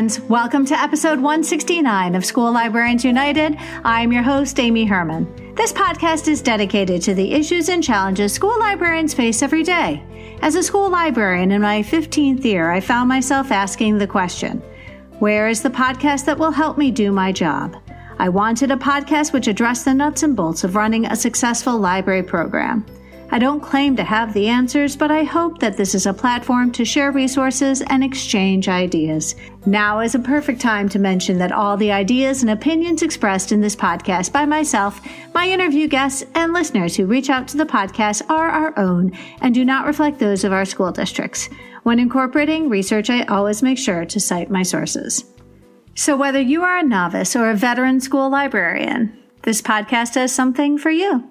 friends. Welcome to episode 169 of School Librarians United. I'm your host, Amy Herman. This podcast is dedicated to the issues and challenges school librarians face every day. As a school librarian in my 15th year, I found myself asking the question, where is the podcast that will help me do my job? I wanted a podcast which addressed the nuts and bolts of running a successful library program. I don't claim to have the answers, but I hope that this is a platform to share resources and exchange ideas. Now is a perfect time to mention that all the ideas and opinions expressed in this podcast by myself, my interview guests, and listeners who reach out to the podcast are our own and do not reflect those of our school districts. When incorporating research, I always make sure to cite my sources. So whether you are a novice or a veteran school librarian, this podcast has something for you.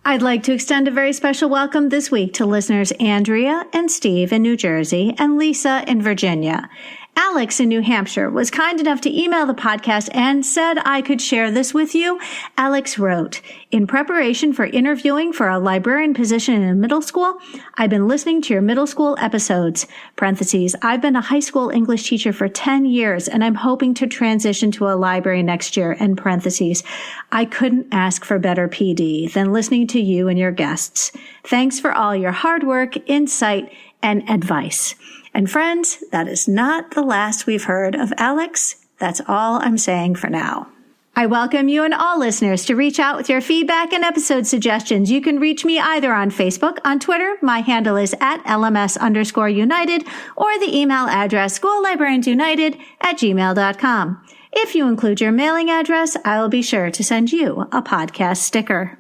I'd like to extend a very special welcome this week to listeners Andrea and Steve in New Jersey and Lisa in Virginia. Alex in New Hampshire was kind enough to email the podcast and said I could share this with you. Alex wrote, in preparation for interviewing for a librarian position in a middle school, I've been listening to your middle school episodes. Parentheses, I've been a high school English teacher for 10 years and I'm hoping to transition to a library next year. And parentheses, I couldn't ask for better PD than listening to you and your guests. Thanks for all your hard work, insight, and advice. And friends, that is not the last we've heard of Alex. That's all I'm saying for now. I welcome you and all listeners to reach out with your feedback and episode suggestions. You can reach me either on Facebook, on Twitter, my handle is at LMS_United, or the email address schoollibrariansunited@gmail.com. If you include your mailing address, I will be sure to send you a podcast sticker.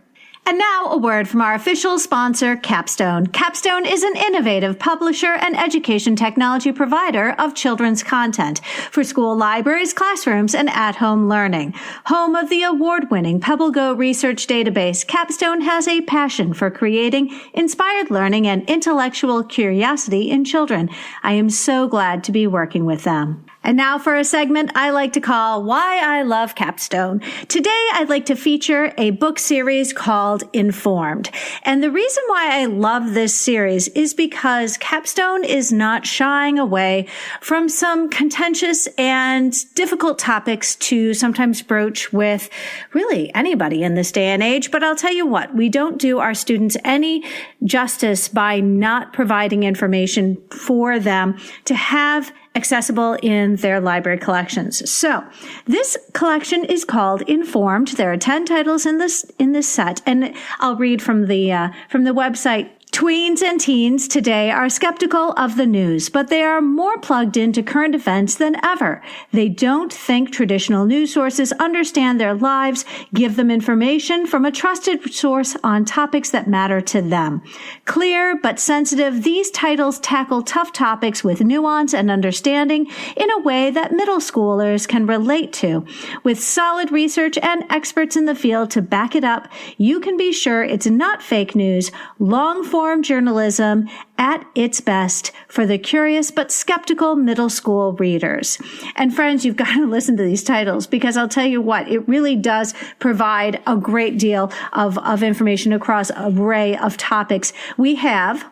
And now a word from our official sponsor, Capstone. Capstone is an innovative publisher and education technology provider of children's content for school libraries, classrooms, and at-home learning. Home of the award-winning PebbleGo research database, Capstone has a passion for creating inspired learning and intellectual curiosity in children. I am so glad to be working with them. And now for a segment I like to call Why I Love Capstone. Today I'd like to feature a book series called Informed. And the reason why I love this series is because Capstone is not shying away from some contentious and difficult topics to sometimes broach with really anybody in this day and age. But I'll tell you what, we don't do our students any justice by not providing information for them to have accessible in their library collections. So this collection is called Informed. There are 10 titles in this set, and I'll read from the website. Tweens and teens today are skeptical of the news, but they are more plugged into current events than ever. They don't think traditional news sources understand their lives, give them information from a trusted source on topics that matter to them. Clear but sensitive, these titles tackle tough topics with nuance and understanding in a way that middle schoolers can relate to. With solid research and experts in the field to back it up, you can be sure it's not fake news, long-form journalism at its best for the curious but skeptical middle school readers. And friends, you've got to listen to these titles because I'll tell you what, it really does provide a great deal of information across an array of topics. We have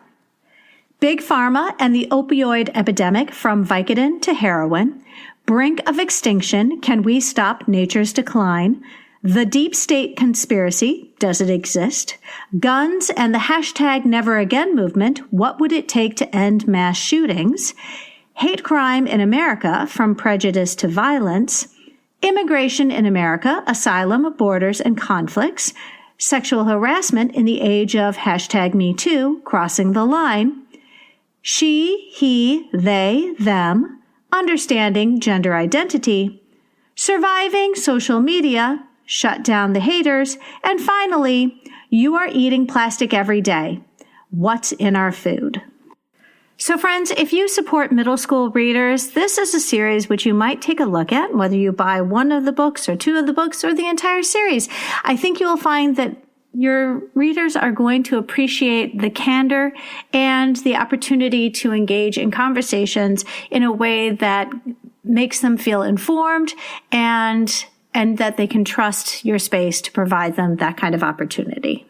Big Pharma and the Opioid Epidemic from Vicodin to Heroin, Brink of Extinction, Can We Stop Nature's Decline? The Deep State Conspiracy, Does It Exist? Guns and the #NeverAgain movement, What Would It Take to End Mass Shootings? Hate Crime in America, From Prejudice to Violence. Immigration in America, Asylum, Borders, and Conflicts. Sexual Harassment in the Age of #MeToo, Crossing the Line. She, He, They, Them, Understanding Gender Identity. Surviving Social Media, Shut Down the Haters, and finally, You Are Eating Plastic Every Day. What's in Our Food? So friends, if you support middle school readers, this is a series which you might take a look at, whether you buy one of the books or two of the books or the entire series. I think you'll find that your readers are going to appreciate the candor and the opportunity to engage in conversations in a way that makes them feel informed and that they can trust your space to provide them that kind of opportunity.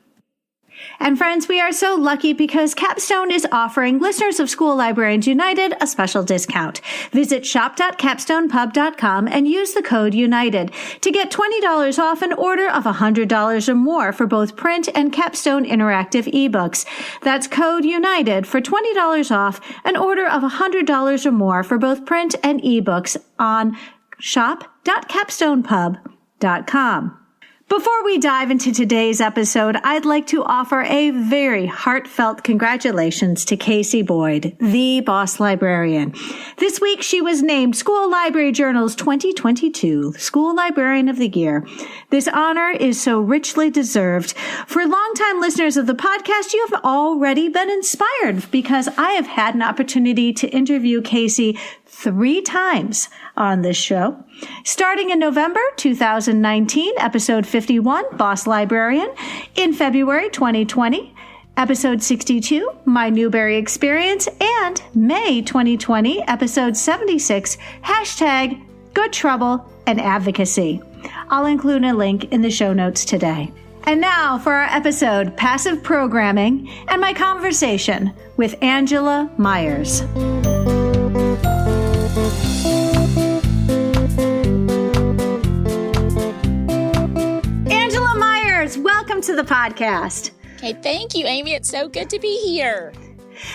And friends, we are so lucky because Capstone is offering listeners of School Librarians United a special discount. Visit shop.capstonepub.com and use the code UNITED to get $20 off an order of $100 or more for both print and Capstone interactive ebooks. That's code UNITED for $20 off an order of $100 or more for both print and ebooks on shop.capstonepub.com. Before we dive into today's episode, I'd like to offer a very heartfelt congratulations to Casey Boyd, the Boss Librarian. This week, she was named School Library Journal's 2022 School Librarian of the Year. This honor is so richly deserved. For longtime listeners of the podcast, you have already been inspired because I have had an opportunity to interview Casey 3 times on this show. Starting in November 2019, episode 51, Boss Librarian. In February 2020, episode 62, My Newbery Experience. And May 2020, episode 76, hashtag Good Trouble and Advocacy. I'll include a link in the show notes today. And now for our episode, Passive Programming, and my conversation with Angela Myers. Welcome to the podcast. Okay, thank you, Amy. It's so good to be here.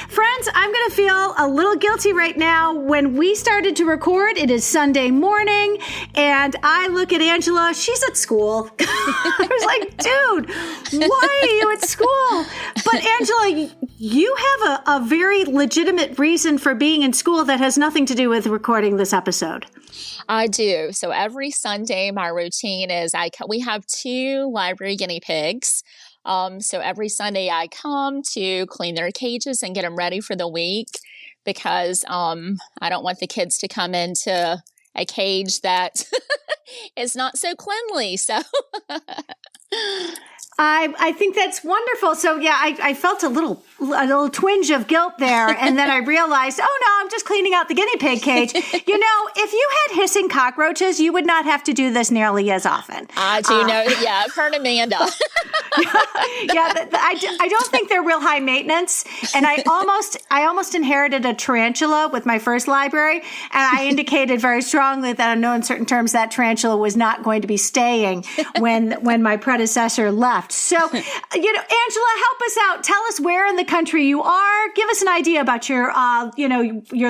Friends, I'm going to feel a little guilty right now. When we started to record, it is Sunday morning, and I look at Angela. She's at school. I was like, dude, why are you at school? But Angela, you have a very legitimate reason for being in school that has nothing to do with recording this episode. I do. So every Sunday, my routine is we have 2 library guinea pigs. So every Sunday I come to clean their cages and get them ready for the week because I don't want the kids to come into a cage that is not so cleanly. So I think that's wonderful. So yeah, I felt a little twinge of guilt there. And then I realized, oh no, I'm just cleaning out the guinea pig cage. You know, if you had hissing cockroaches, you would not have to do this nearly as often. I do know. Yeah, I've heard Amanda. I don't think they're real high maintenance. And I almost inherited a tarantula with my first library. And I indicated very strongly that in no uncertain terms that tarantula was not going to be staying when my predecessor left. So, Angela, help us out. Tell us where in the country you are. Give us an idea about your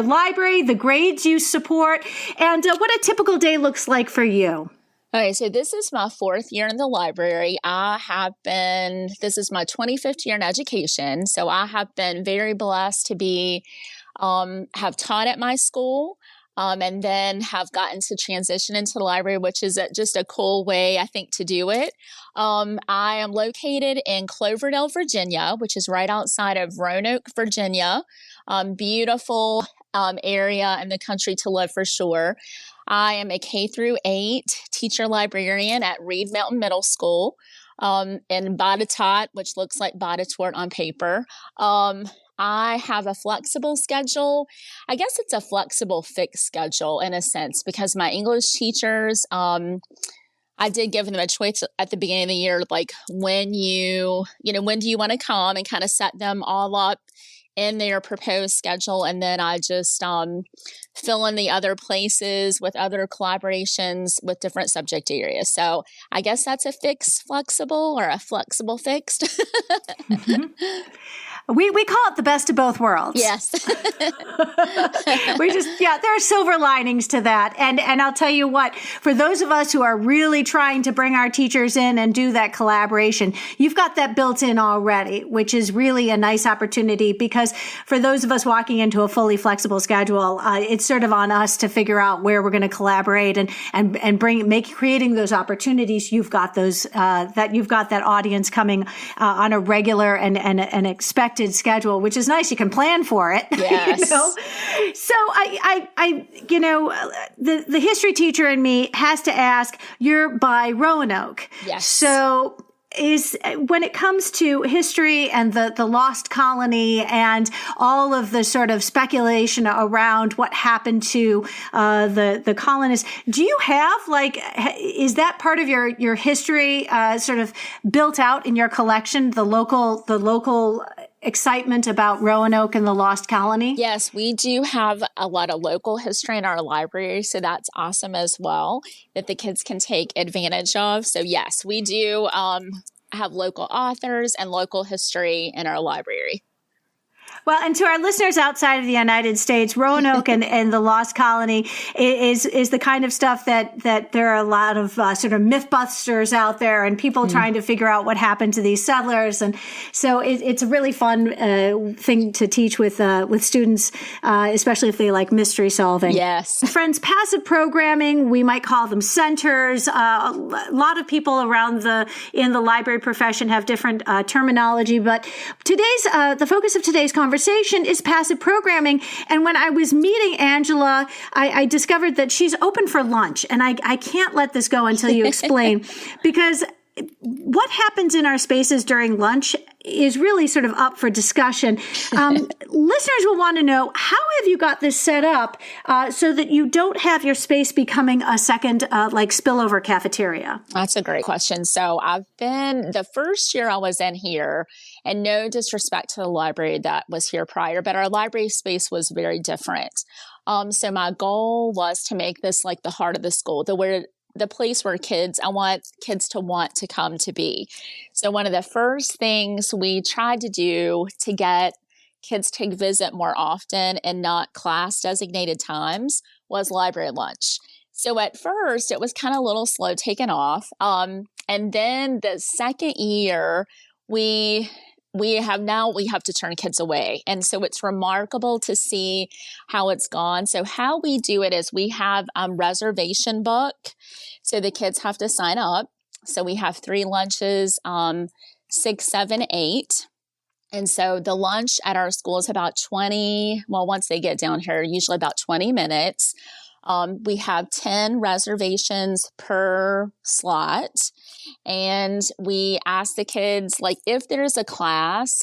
library, the grades you support, and what a typical day looks like for you. Okay, so this is my 4th year in the library. This is my 25th year in education. So I have been very blessed to have taught at my school. And then have gotten to transition into the library, which is just a cool way, I think, to do it. I am located in Cloverdale, Virginia, which is right outside of Roanoke, Virginia. Beautiful area in the country to live for sure. I am a K-8 teacher librarian at Reed Mountain Middle School in Botetourt, which looks like Botetourt on paper. I have a flexible schedule. I guess it's a flexible fixed schedule in a sense because my English teachers, I did give them a choice at the beginning of the year, like when do you want to come, and kind of set them all up in their proposed schedule. And then I just fill in the other places with other collaborations with different subject areas. So I guess that's a fixed flexible or a flexible fixed. Mm-hmm. We call it the best of both worlds. Yes. There are silver linings to that. And I'll tell you what, for those of us who are really trying to bring our teachers in and do that collaboration, you've got that built in already, which is really a nice opportunity because for those of us walking into a fully flexible schedule, it's sort of on us to figure out where we're going to collaborate and creating those opportunities. You've got those, you've got that audience coming on a regular and expected schedule, which is nice. You can plan for it. Yes. So the history teacher in me has to ask, you're by Roanoke. Yes. So is when it comes to history and the lost colony and all of the sort of speculation around what happened to the colonists, do you have is that part of your history sort of built out in your collection, the local excitement about Roanoke and the lost colony? Yes, we do have a lot of local history in our library, so that's awesome as well that the kids can take advantage of. So yes, we do have local authors and local history in our library. Well, and to our listeners outside of the United States, Roanoke and the Lost Colony is the kind of stuff that there are a lot of sort of mythbusters out there and people trying to figure out what happened to these settlers. And so it's a really fun thing to teach with students, especially if they like mystery solving. Yes. Friends, passive programming, we might call them centers. A lot of people in the library profession have different terminology, but the focus of today's conversation is passive programming. And when I was meeting Angela, I discovered that she's open for lunch. And I can't let this go until you explain, because what happens in our spaces during lunch is really sort of up for discussion. Listeners will want to know, how have you got this set up so that you don't have your space becoming a second spillover cafeteria? That's a great question. So the first year I was in here, and no disrespect to the library that was here prior, but our library space was very different. So my goal was to make this like the heart of the school, the place where I want kids to want to come to be. So one of the first things we tried to do to get kids to visit more often and not class designated times was library lunch. So at first it was kind of a little slow taking off. And then the second year we have to turn kids away. And so it's remarkable to see how it's gone. So how we do it is we have a reservation book. So the kids have to sign up. So we have 3 lunches, 6, 7, 8. And so the lunch at our school is about 20. Well, once they get down here, usually about 20 minutes. We have 10 reservations per slot. And we ask the kids, if there's a class,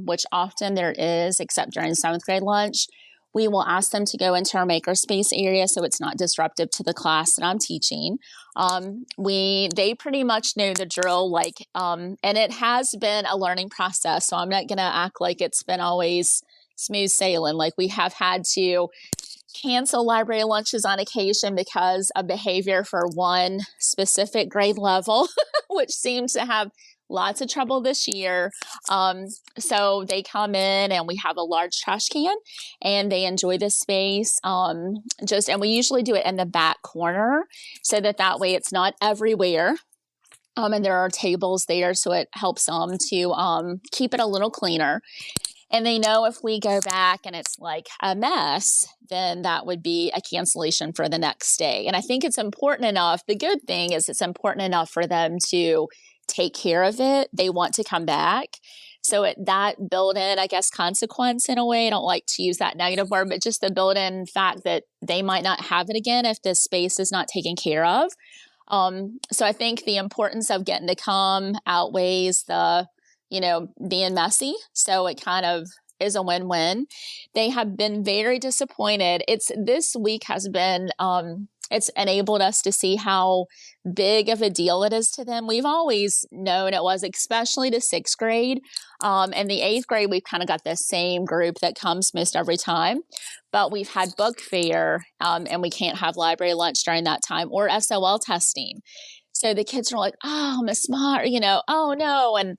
which often there is, except during 7th grade lunch, we will ask them to go into our makerspace area so it's not disruptive to the class that I'm teaching. They pretty much know the drill, and it has been a learning process. So I'm not going to act like it's been always smooth sailing. We have had to cancel library lunches on occasion because of behavior for one specific grade level, which seems to have lots of trouble this year. So they come in and we have a large trash can and they enjoy the space. And we usually do it in the back corner so that way it's not everywhere. And there are tables there, so it helps them to keep it a little cleaner. And they know if we go back and it's like a mess, then that would be a cancellation for the next day. And I think it's important enough. The good thing is it's important enough for them to take care of it. They want to come back. So that built-in, I guess, consequence in a way, I don't like to use that negative word, but just the built-in fact that they might not have it again if the space is not taken care of. So I think the importance of getting to come outweighs the being messy. So it kind of is a win-win. They have been very disappointed. This week has been, it's enabled us to see how big of a deal it is to them. We've always known it was, especially to 6th grade. And the 8th grade, we've kind of got the same group that comes most every time. But we've had book fair, and we can't have library lunch during that time, or SOL testing. So the kids are like, oh, Miss Smart, oh no. And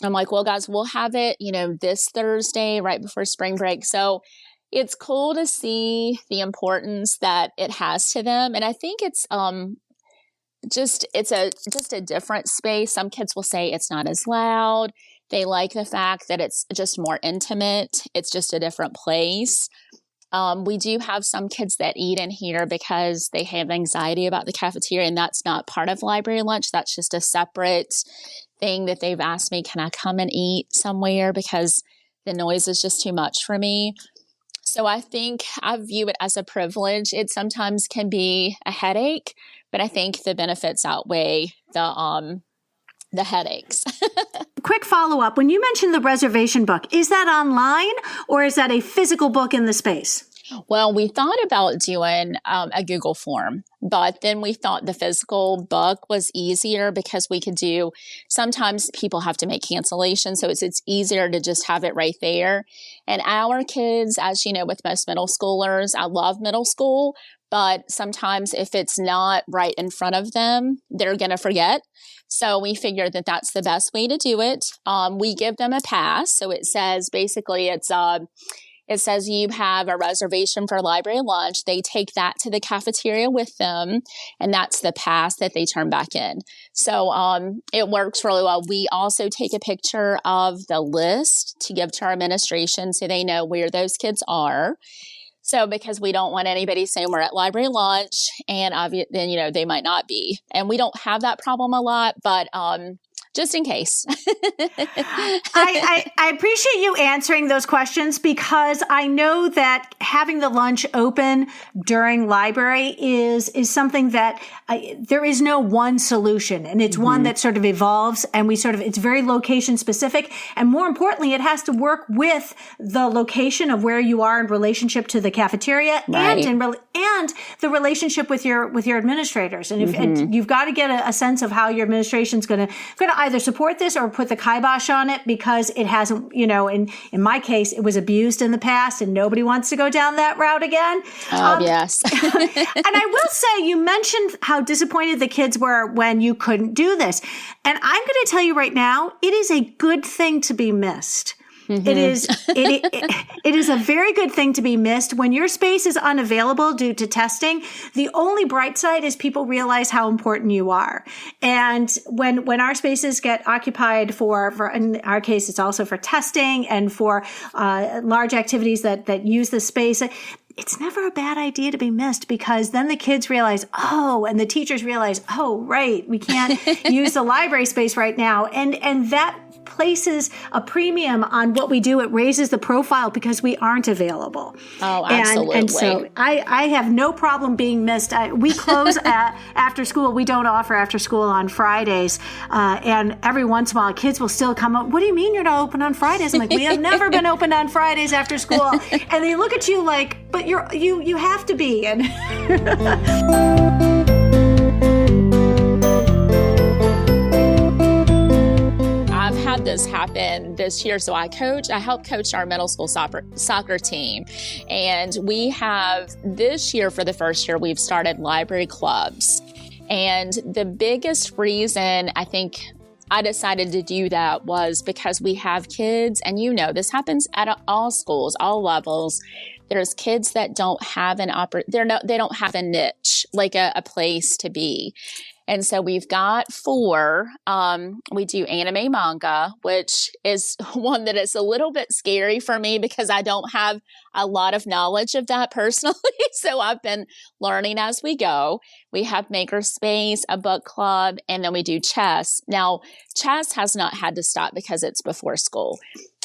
I'm like, well, guys, we'll have it, this Thursday right before spring break. So it's cool to see the importance that it has to them. And I think it's just a different space. Some kids will say it's not as loud. They like the fact that it's just more intimate. It's just a different place. We do have some kids that eat in here because they have anxiety about the cafeteria, and that's not part of library lunch. That's just a separate thing that they've asked me, can I come and eat somewhere because the noise is just too much for me. So I think I view it as a privilege. It sometimes can be a headache, but I think the benefits outweigh the the headaches. Quick follow-up. When you mentioned the reservation book, is that online or is that a physical book in the space? Well, we thought about doing a Google form, but then we thought the physical book was easier because we could do, sometimes people have to make cancellations, so it's easier to just have it right there. And our kids, as you know, with most middle schoolers, I love middle school, but sometimes if it's not right in front of them, they're going to forget. So we figured that that's the best way to do it. We give them a pass. So it says, basically, it says you have a reservation for library lunch. They take that to the cafeteria with them, and that's the pass that they turn back in. So it works really well. We also take a picture of the list to give to our administration so they know where those kids are. So because we don't want anybody saying we're at library lunch and then, you know, they might not be. And we don't have that problem a lot, but just in case. I appreciate you answering those questions because I know that having the lunch open during library is something that there is no one solution, and it's one that sort of evolves, and it's very location specific, and more importantly, it has to work with the location of where you are in relationship to the cafeteria, right, and the relationship with your administrators, and if and you've got to get a sense of how your administration's going to either support this or put the kibosh on it because it hasn't, you know, in my case, it was abused in the past and nobody wants to go down that route again. Oh, yes. And I will say, you mentioned how disappointed the kids were when you couldn't do this. And I'm going to tell you right now, it is a good thing to be missed. It is a very good thing to be missed. When your space is unavailable due to testing, the only bright side is people realize how important you are. And when our spaces get occupied for in our case, it's also for testing and for large activities that use the space. It's never a bad idea to be missed because then the kids realize, and the teachers realize, right, we can't use the library space right now. And that places a premium on what we do. It raises the profile because we aren't available. Oh, absolutely. And so I have no problem being missed. We close after school. We don't offer after school on Fridays. And every once in a while, kids will still come up. What do you mean you're not open on Fridays? I'm like, we have never been open on Fridays after school. And they look at you like, but you have to be. And I've had this happen this year. So I help coach our middle school soccer team. And we have this year, for the first year, we've started library clubs. And the biggest reason I think I decided to do that was because we have kids, and you know, this happens at all schools, all levels. There's kids that don't have they don't have a niche, like a place to be. And so we've got 4. We do anime manga, which is one that is a little bit scary for me because I don't have a lot of knowledge of that personally. So I've been learning as we go. We have makerspace, a book club, and then we do chess. Now, chess has not had to stop because it's before school,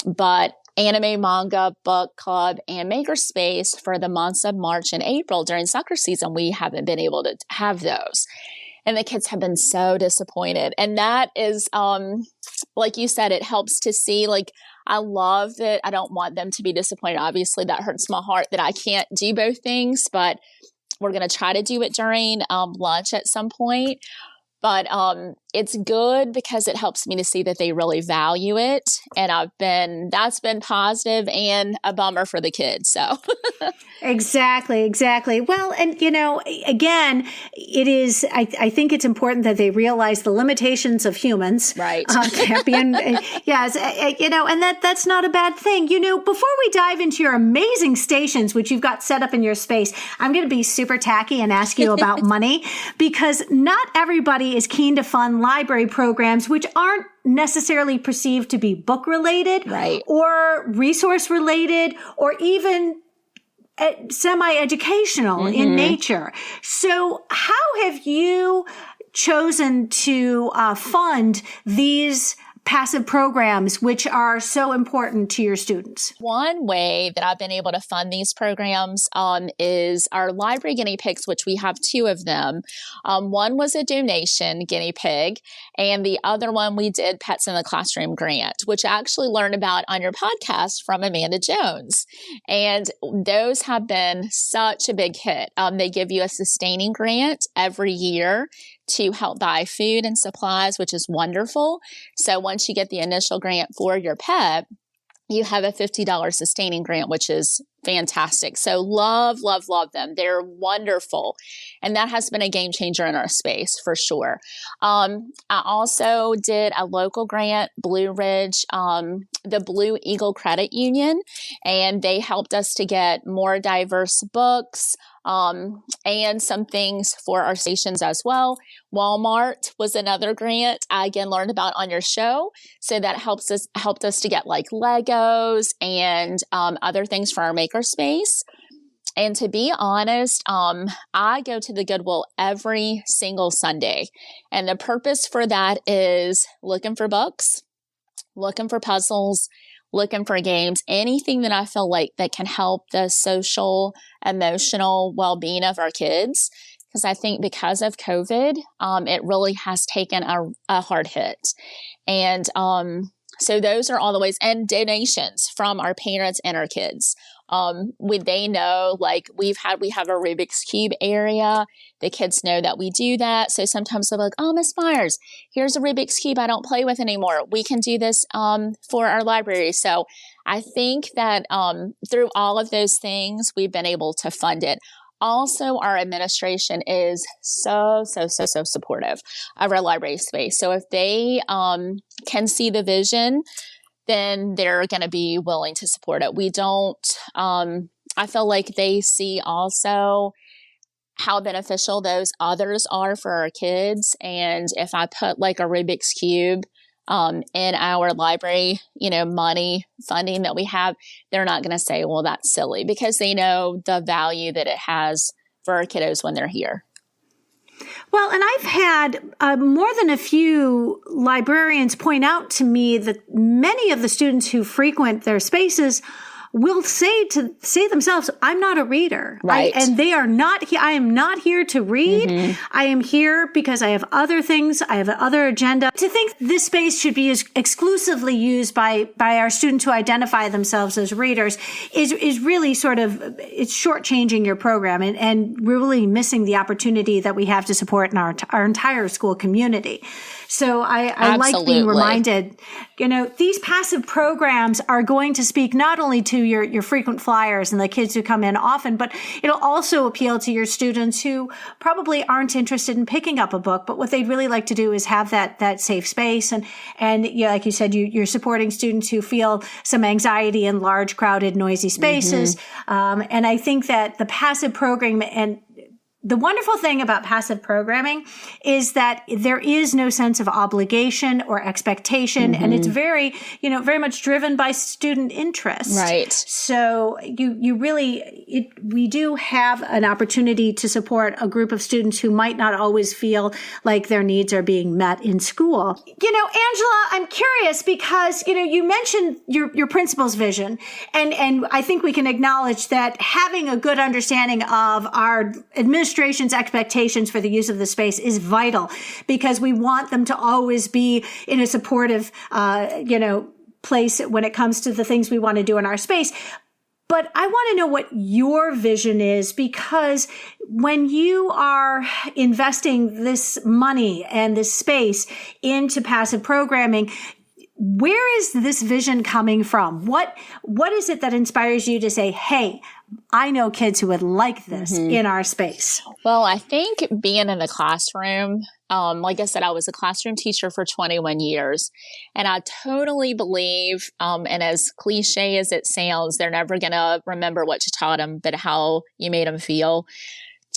but anime, manga, book club, and makerspace for the months of March and April during soccer season, we haven't been able to have those. And the kids have been so disappointed. And that is, like you said, it helps to see, like, I love that. I don't want them to be disappointed. Obviously, that hurts my heart that I can't do both things, but we're going to try to do it during lunch at some point. But it's good because it helps me to see that they really value it. And that's been positive and a bummer for the kids. So Exactly. Well, and you know, again, it is, I think it's important that they realize the limitations of humans. Right. Can't be yes, you know, and that's not a bad thing. You know, before we dive into your amazing stations, which you've got set up in your space, I'm going to be super tacky and ask you about money, because not everybody is keen to fund library programs, which aren't necessarily perceived to be book related, right, or resource related, or even semi-educational in nature. So how have you chosen to fund these passive programs which are so important to your students? One way that I've been able to fund these programs is our library guinea pigs, which we have two of them. One was a donation guinea pig, and the other one we did Pets in the Classroom grant, which I actually learned about on your podcast from Amanda Jones. And those have been such a big hit. They give you a sustaining grant every year to help buy food and supplies, which is wonderful. So once you get the initial grant for your pet, you have a $50 sustaining grant, which is fantastic. So love, love, love them. They're wonderful. And that has been a game changer in our space for sure. I also did a local grant, Blue Ridge, the Blue Eagle Credit Union, and they helped us to get more diverse books, and some things for our stations as well. Walmart was another grant I again learned about on your show. So that helped us to get like Legos and other things for our makerspace. And to be honest, I go to the Goodwill every single Sunday. And the purpose for that is looking for books, looking for puzzles, looking for games, anything that I feel like that can help the social, emotional well-being of our kids. Because I think because of COVID, it really has taken a hard hit. And so those are all the ways, and donations from our parents and our kids. They know, like we have a Rubik's Cube area. The kids know that we do that. So sometimes they're like, oh, Miss Myers, here's a Rubik's Cube I don't play with anymore. We can do this for our library. So I think that through all of those things, we've been able to fund it. Also, our administration is so supportive of our library space. So if they can see the vision, then they're going to be willing to support it. We don't, I feel like they see also how beneficial those others are for our kids. And if I put like a Rubik's Cube in our library, money funding that we have, they're not going to say, well, that's silly, because they know the value that it has for our kiddos when they're here. Well, and I've had more than a few librarians point out to me that many of the students who frequent their spaces will say themselves, I'm not a reader. Right. And they are not, I am not here to read. Mm-hmm. I am here because I have other things. I have another agenda. To think this space should be exclusively used by our students who identify themselves as readers is really sort of, it's shortchanging your program and really missing the opportunity that we have to support in our entire school community. So I like being reminded, these passive programs are going to speak not only to your frequent flyers and the kids who come in often, but it'll also appeal to your students who probably aren't interested in picking up a book, but what they'd really like to do is have that safe space. And like you said, you're supporting students who feel some anxiety in large, crowded, noisy spaces. Mm-hmm. And I think that the passive program and the wonderful thing about passive programming is that there is no sense of obligation or expectation, mm-hmm. and it's very very much driven by student interest. Right. So we do have an opportunity to support a group of students who might not always feel like their needs are being met in school. Angela, I'm curious because, you mentioned your principal's vision, and I think we can acknowledge that having a good understanding of our administration's expectations for the use of the space is vital, because we want them to always be in a supportive, place when it comes to the things we want to do in our space. But I want to know what your vision is, because when you are investing this money and this space into passive programming, where is this vision coming from? What is it that inspires you to say, hey, I know kids who would like this mm-hmm. in our space? Well, I think being in the classroom, like I said, I was a classroom teacher for 21 years, and I totally believe, and as cliche as it sounds, they're never going to remember what you taught them, but how you made them feel.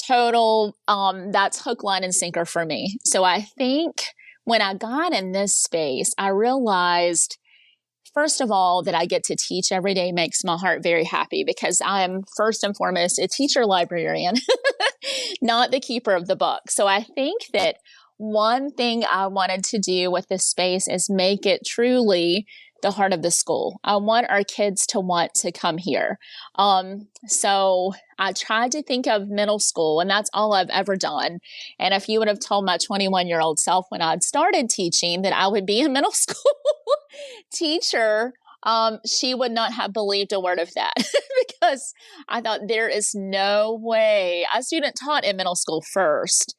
That's hook, line, and sinker for me. So I think when I got in this space, I realized, first of all, that I get to teach every day makes my heart very happy, because I am first and foremost a teacher librarian, not the keeper of the book. So I think that one thing I wanted to do with this space is make it truly the heart of the school. I want our kids to want to come here. So I tried to think of middle school, and that's all I've ever done. And if you would have told my 21-year-old self when I'd started teaching that I would be a middle school teacher, she would not have believed a word of that because I thought there is no way. I student taught in middle school first.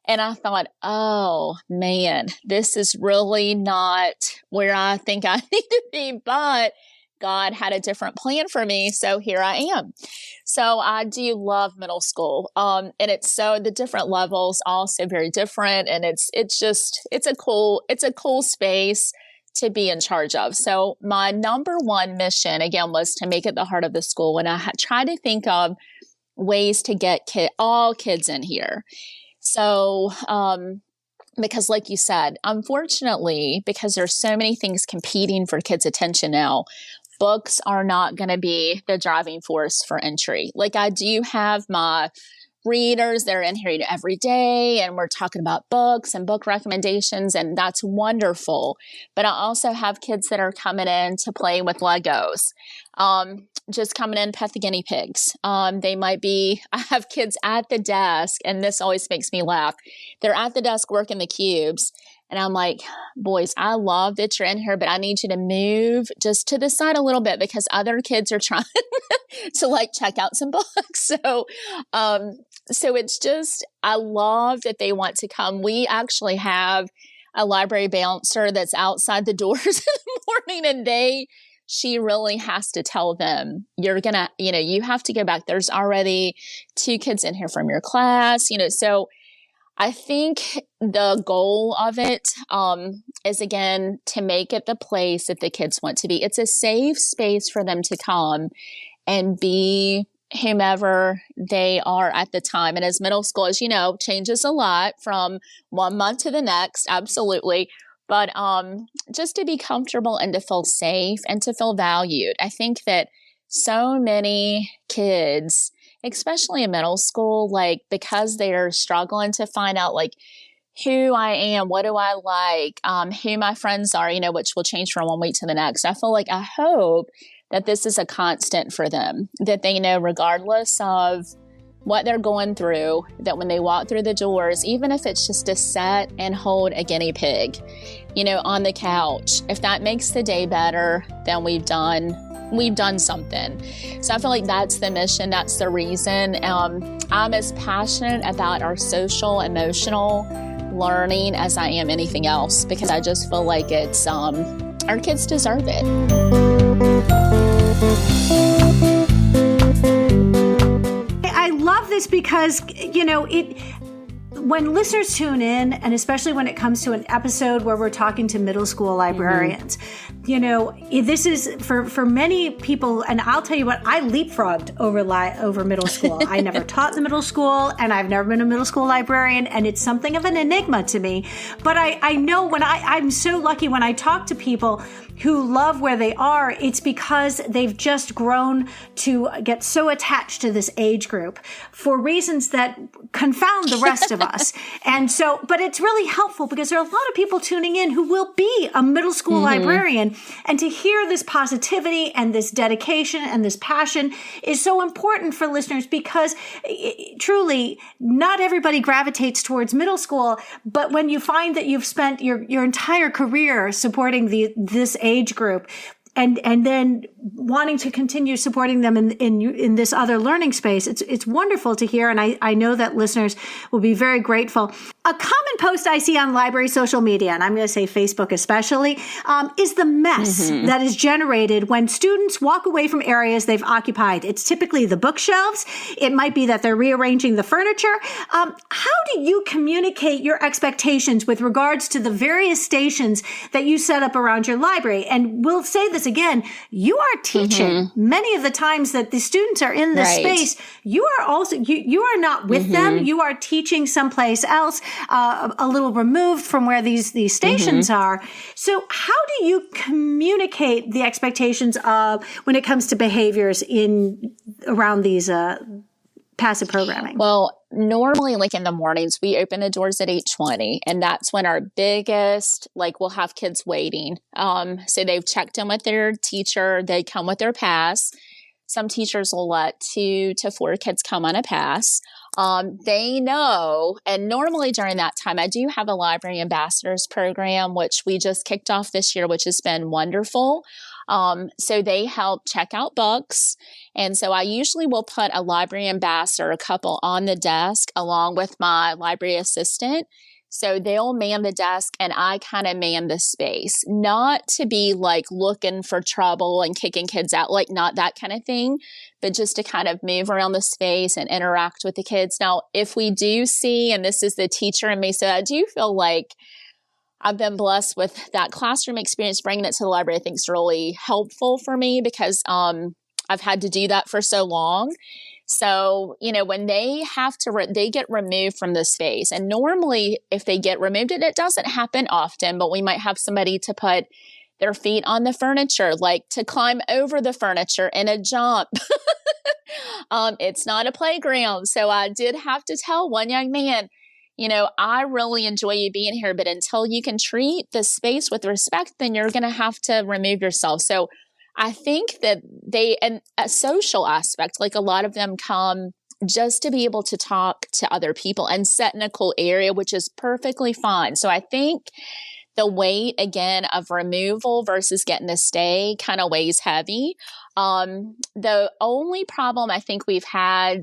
And I thought, oh man, this is really not where I think I need to be, but God had a different plan for me. So here I am. So I do love middle school. And it's so the different levels also very different. And it's a cool space to be in charge of. So my number one mission again was to make it the heart of the school. And I tried to think of ways to get all kids in here. So, because like you said, unfortunately, because there's so many things competing for kids' attention now, books are not going to be the driving force for entry. Like I do have my readers that are in here every day, and we're talking about books and book recommendations, and that's wonderful. But I also have kids that are coming in to play with Legos, just coming in pet the guinea pigs. I have kids at the desk, and this always makes me laugh. They're at the desk working the cubes, and I'm like, boys, I love that you're in here, but I need you to move just to the side a little bit because other kids are trying to like check out some books. So it's just, I love that they want to come. We actually have a library bouncer that's outside the doors in the morning, and she really has to tell them, you have to go back. There's already 2 kids in here from your class, so I think the goal of it is, again, to make it the place that the kids want to be. It's a safe space for them to come and be whomever they are at the time. And as middle school, as you know, changes a lot from one month to the next. Absolutely. But just to be comfortable and to feel safe and to feel valued. I think that so many kids, especially in middle school, like because they're struggling to find out like who I am, what do I like, who my friends are, which will change from one week to the next. I hope that this is a constant for them, that they know regardless of what they're going through, that when they walk through the doors, even if it's just to sit and hold a guinea pig, on the couch, if that makes the day better, then we've done something. So I feel like that's the mission. That's the reason. I'm as passionate about our social, emotional learning as I am anything else, because I just feel like it's, our kids deserve it. I love this because, when listeners tune in, and especially when it comes to an episode where we're talking to middle school librarians, this is for many people, and I'll tell you what, I leapfrogged over middle school. I never taught in the middle school, and I've never been a middle school librarian, and it's something of an enigma to me. But I know I'm so lucky when I talk to people who love where they are, it's because they've just grown to get so attached to this age group for reasons that confound the rest of us. And so, but it's really helpful because there are a lot of people tuning in who will be a middle school librarian. And to hear this positivity and this dedication and this passion is so important for listeners because truly not everybody gravitates towards middle school. But when you find that you've spent your entire career supporting this age group, and then wanting to continue supporting them in this other learning space, it's wonderful to hear, and I know that listeners will be very grateful. A common post I see on library social media, and I'm going to say Facebook especially, is the mess that is generated when students walk away from areas they've occupied. It's typically the bookshelves. It might be that they're rearranging the furniture. How do you communicate your expectations with regards to the various stations that you set up around your library? And we'll say this again, you are teaching. Many of the times that the students are in this space, you are also, you are not with them. You are teaching someplace else, a little removed from where these stations are. So how do you communicate the expectations of when it comes to behaviors around these passive programming? Well, normally like in the mornings, we open the doors at 8:20, and that's when our biggest, like we'll have kids waiting. So they've checked in with their teacher. They come with their pass. Some teachers will let 2 to 4 kids come on a pass. They know, and normally during that time, I do have a library ambassadors program, which we just kicked off this year, which has been wonderful. So they help check out books. And so I usually will put a library ambassador, a couple on the desk along with my library assistant. So they'll man the desk and I kind of man the space, not to be like looking for trouble and kicking kids out, like not that kind of thing, but just to kind of move around the space and interact with the kids. Now, if we do see, and this is the teacher in me, so I do feel like I've been blessed with that classroom experience, bringing it to the library. I think is really helpful for me because I've had to do that for so long. So, when they have to, they get removed from the space. And normally if they get removed, and it doesn't happen often, but we might have somebody to put their feet on the furniture, like to climb over the furniture in a jump. It's not a playground. So I did have to tell one young man, I really enjoy you being here, but until you can treat the space with respect, then you're going to have to remove yourself. So I think that and a social aspect, like a lot of them come just to be able to talk to other people and sit in a cool area, which is perfectly fine. So I think the weight, again, of removal versus getting to stay kind of weighs heavy. The only problem I think we've had,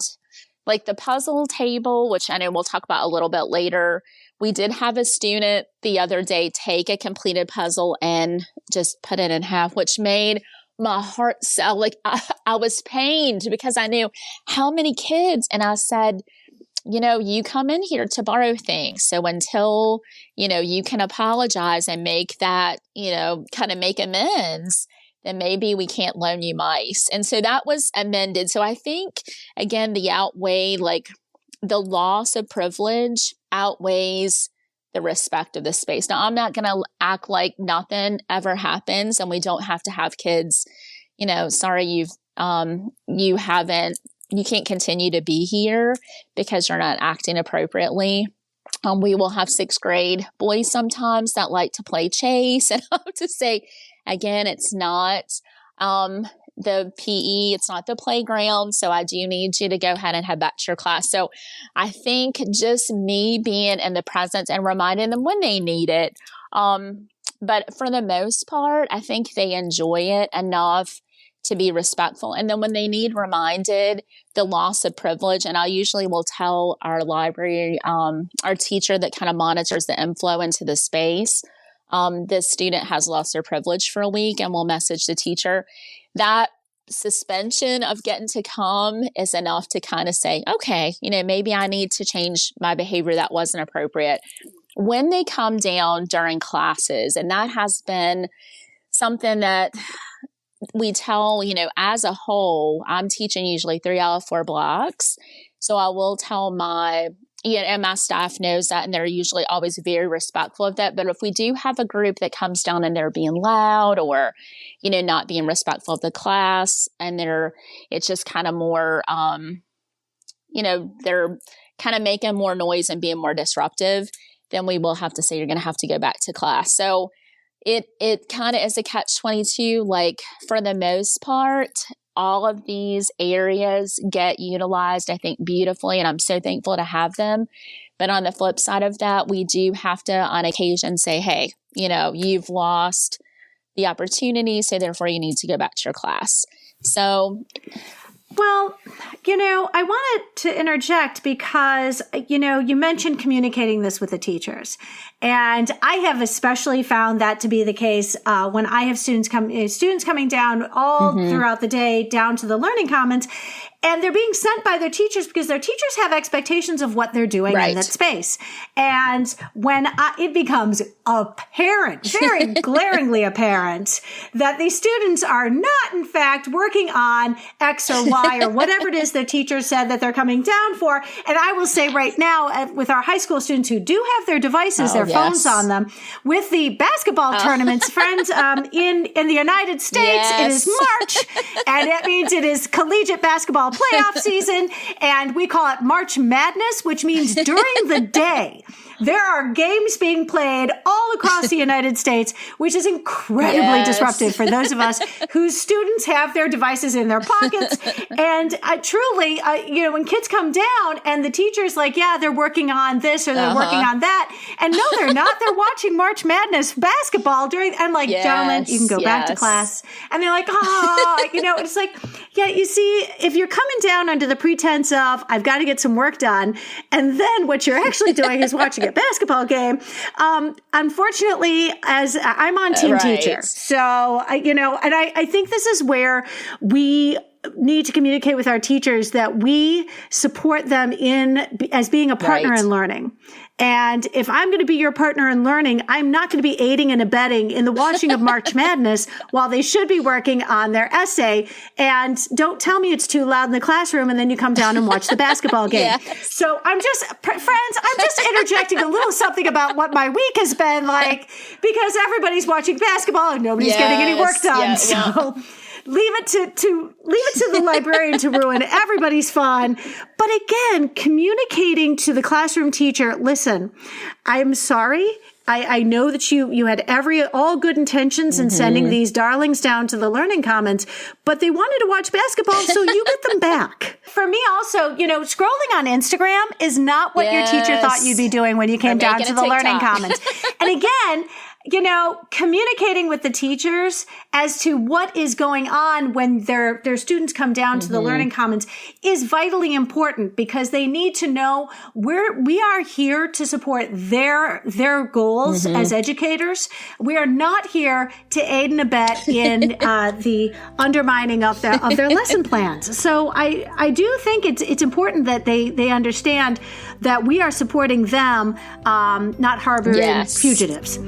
like the puzzle table, which I know we'll talk about a little bit later, we did have a student the other day take a completed puzzle and just put it in half, which made my heart so, like I was pained because I knew how many kids. And I said, you come in here to borrow things. So until, you can apologize and make that, kind of make amends, then maybe we can't loan you mice. And so that was amended. So I think, again, the loss of privilege outweighs the respect of the space. Now, I'm not going to act like nothing ever happens and we don't have to have kids, sorry, you can't continue to be here because you're not acting appropriately. We will have 6th grade boys sometimes that like to play chase. And I have to say, again, it's not the PE, it's not the playground. So I do need you to go ahead and head back to your class. So I think just me being in the presence and reminding them when they need it. But for the most part, I think they enjoy it enough to be respectful. And then when they need reminded, the loss of privilege, and I usually will tell our library, our teacher that kind of monitors the inflow into the space, this student has lost their privilege for a week, and we'll message the teacher. That suspension of getting to come is enough to kind of say, okay, maybe I need to change my behavior that wasn't appropriate. When they come down during classes, and that has been something that we tell, as a whole, I'm teaching usually 3 out of 4 blocks. So I will tell and my staff knows that, and they're usually always very respectful of that. But if we do have a group that comes down and they're being loud or, not being respectful of the class, and it's just kind of more, they're kind of making more noise and being more disruptive, then we will have to say you're going to have to go back to class. So it kind of is a catch-22. Like for the most part, all of these areas get utilized, I think, beautifully, and I'm so thankful to have them. But on the flip side of that, we do have to, on occasion, say, hey, you've lost the opportunity, so therefore you need to go back to your class. So, well, I wanted to interject because, you mentioned communicating this with the teachers. And I have especially found that to be the case when I have students coming down all throughout the day down to the Learning Commons. And they're being sent by their teachers because their teachers have expectations of what they're doing in that space. And when it becomes apparent, very glaringly apparent, that these students are not, in fact, working on X or Y or whatever it is their teacher said that they're coming down for. And I will say right now, with our high school students who do have their devices, their phones on them, with the basketball tournaments, friends, in the United States, it is March. And that means it is collegiate basketball playoff season, and we call it March Madness, which means during the day, there are games being played all across the United States, which is incredibly disruptive for those of us whose students have their devices in their pockets. And truly, when kids come down and the teacher's like, yeah, they're working on this or they're working on that. And no, they're not. They're watching March Madness basketball I'm like, gentlemen, you can go back to class. And they're like, it's like, yeah, you see, if you're coming down under the pretense of, I've got to get some work done, and then what you're actually doing is watching a basketball game. Unfortunately, as I'm on team teacher, so I think this is where we need to communicate with our teachers that we support them as being a partner in learning. And if I'm going to be your partner in learning, I'm not going to be aiding and abetting in the watching of March Madness while they should be working on their essay. And don't tell me it's too loud in the classroom and then you come down and watch the basketball game. So I'm just interjecting a little something about what my week has been like, because everybody's watching basketball and nobody's getting any work done. Leave it to the librarian to ruin everybody's fun. But again, communicating to the classroom teacher, listen, I'm sorry. I know that you had all good intentions in sending these darlings down to the Learning Commons, but they wanted to watch basketball, so you get them back. For me also, scrolling on Instagram is not what your teacher thought you'd be doing when you came down to the Learning Commons. And again, communicating with the teachers as to what is going on when their students come down to the Learning Commons is vitally important, because they need to know we are here to support their goals as educators. We are not here to aid and abet in the undermining of their lesson plans. So I do think it's important that they understand that we are supporting them, not harboring fugitives.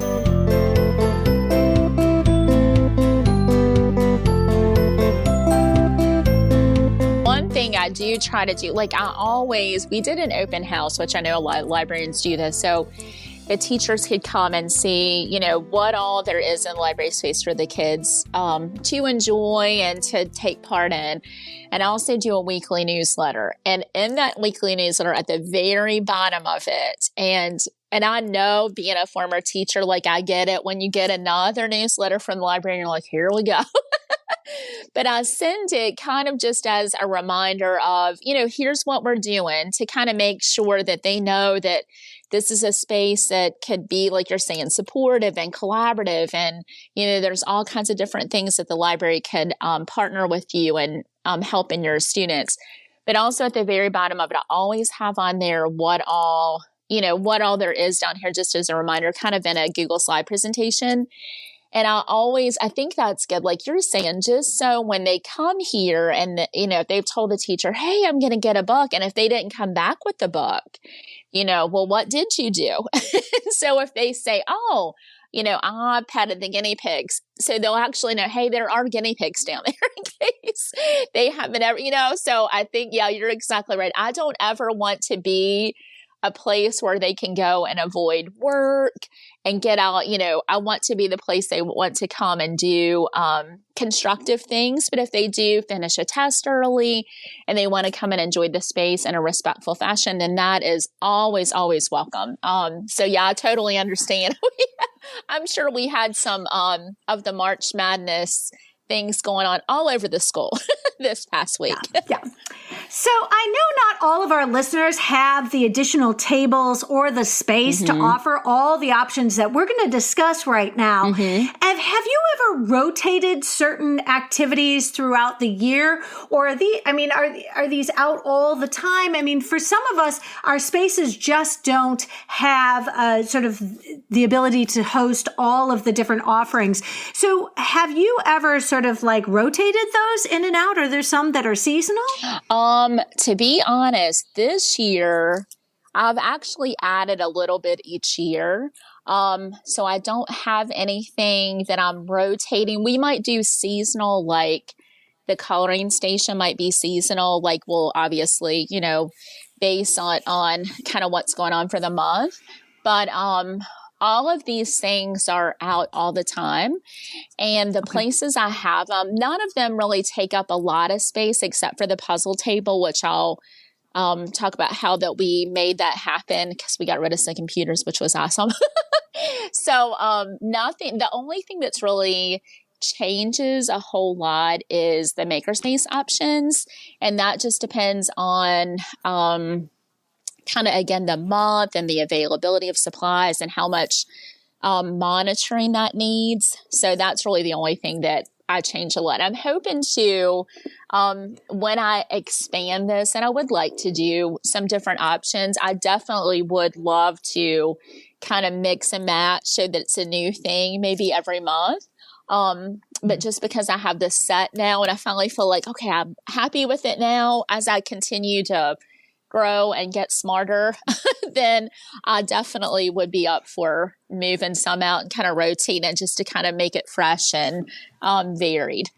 One thing I do try to do, we did an open house, which I know a lot of librarians do this. So the teachers could come and see, what all there is in library space for the kids to enjoy and to take part in. And I also do a weekly newsletter. And in that weekly newsletter, at the very bottom of it, and I know, being a former teacher, I get it when you get another newsletter from the library and you're like, here we go. But I send it kind of just as a reminder of, here's what we're doing, to kind of make sure that they know that this is a space that could be, like you're saying, supportive and collaborative. And, there's all kinds of different things that the library could partner with you and help in your students. But also at the very bottom of it, I always have on there what all there is down here, just as a reminder, kind of in a Google slide presentation. And I think that's good. Like you're saying, just so when they come here and, if they've told the teacher, hey, I'm going to get a book. And if they didn't come back with the book, well, what did you do? So if they say, oh, I petted the guinea pigs. So they'll actually know, hey, there are guinea pigs down there in case they haven't ever, so I think, you're exactly right. I don't ever want to be a place where they can go and avoid work and get out. I want to be the place they want to come and do constructive things. But if they do finish a test early and they want to come and enjoy the space in a respectful fashion, then that is always, always welcome. I totally understand. I'm sure we had some of the March Madness things going on all over the school this past week. Yeah. So I know not all of our listeners have the additional tables or the space to offer all the options that we're going to discuss right now. And have you ever rotated certain activities throughout the year? Or are these out all the time? I mean, for some of us, our spaces just don't have sort of the ability to host all of the different offerings. So have you ever sort of rotated those in and out? Are there some that are seasonal? To be honest, this year, I've actually added a little bit each year. So I don't have anything that I'm rotating. We might do seasonal, like the coloring station might be seasonal, we'll obviously, based on kind of what's going on for the month. But all of these things are out all the time. And the places I have them, none of them really take up a lot of space except for the puzzle table, which I'll talk about how that we made that happen because we got rid of some computers, which was awesome. So the only thing that's really changes a whole lot is the makerspace options. And that just depends on kind of, again, the month and the availability of supplies and how much monitoring that needs. So that's really the only thing that I change a lot. I'm hoping to, when I expand this, and I would like to do some different options, I definitely would love to kind of mix and match so that it's a new thing maybe every month. But just because I have this set now and I finally feel like, okay, I'm happy with it now as I continue to grow and get smarter, then I definitely would be up for moving some out and kind of rotating it just to kind of make it fresh and varied.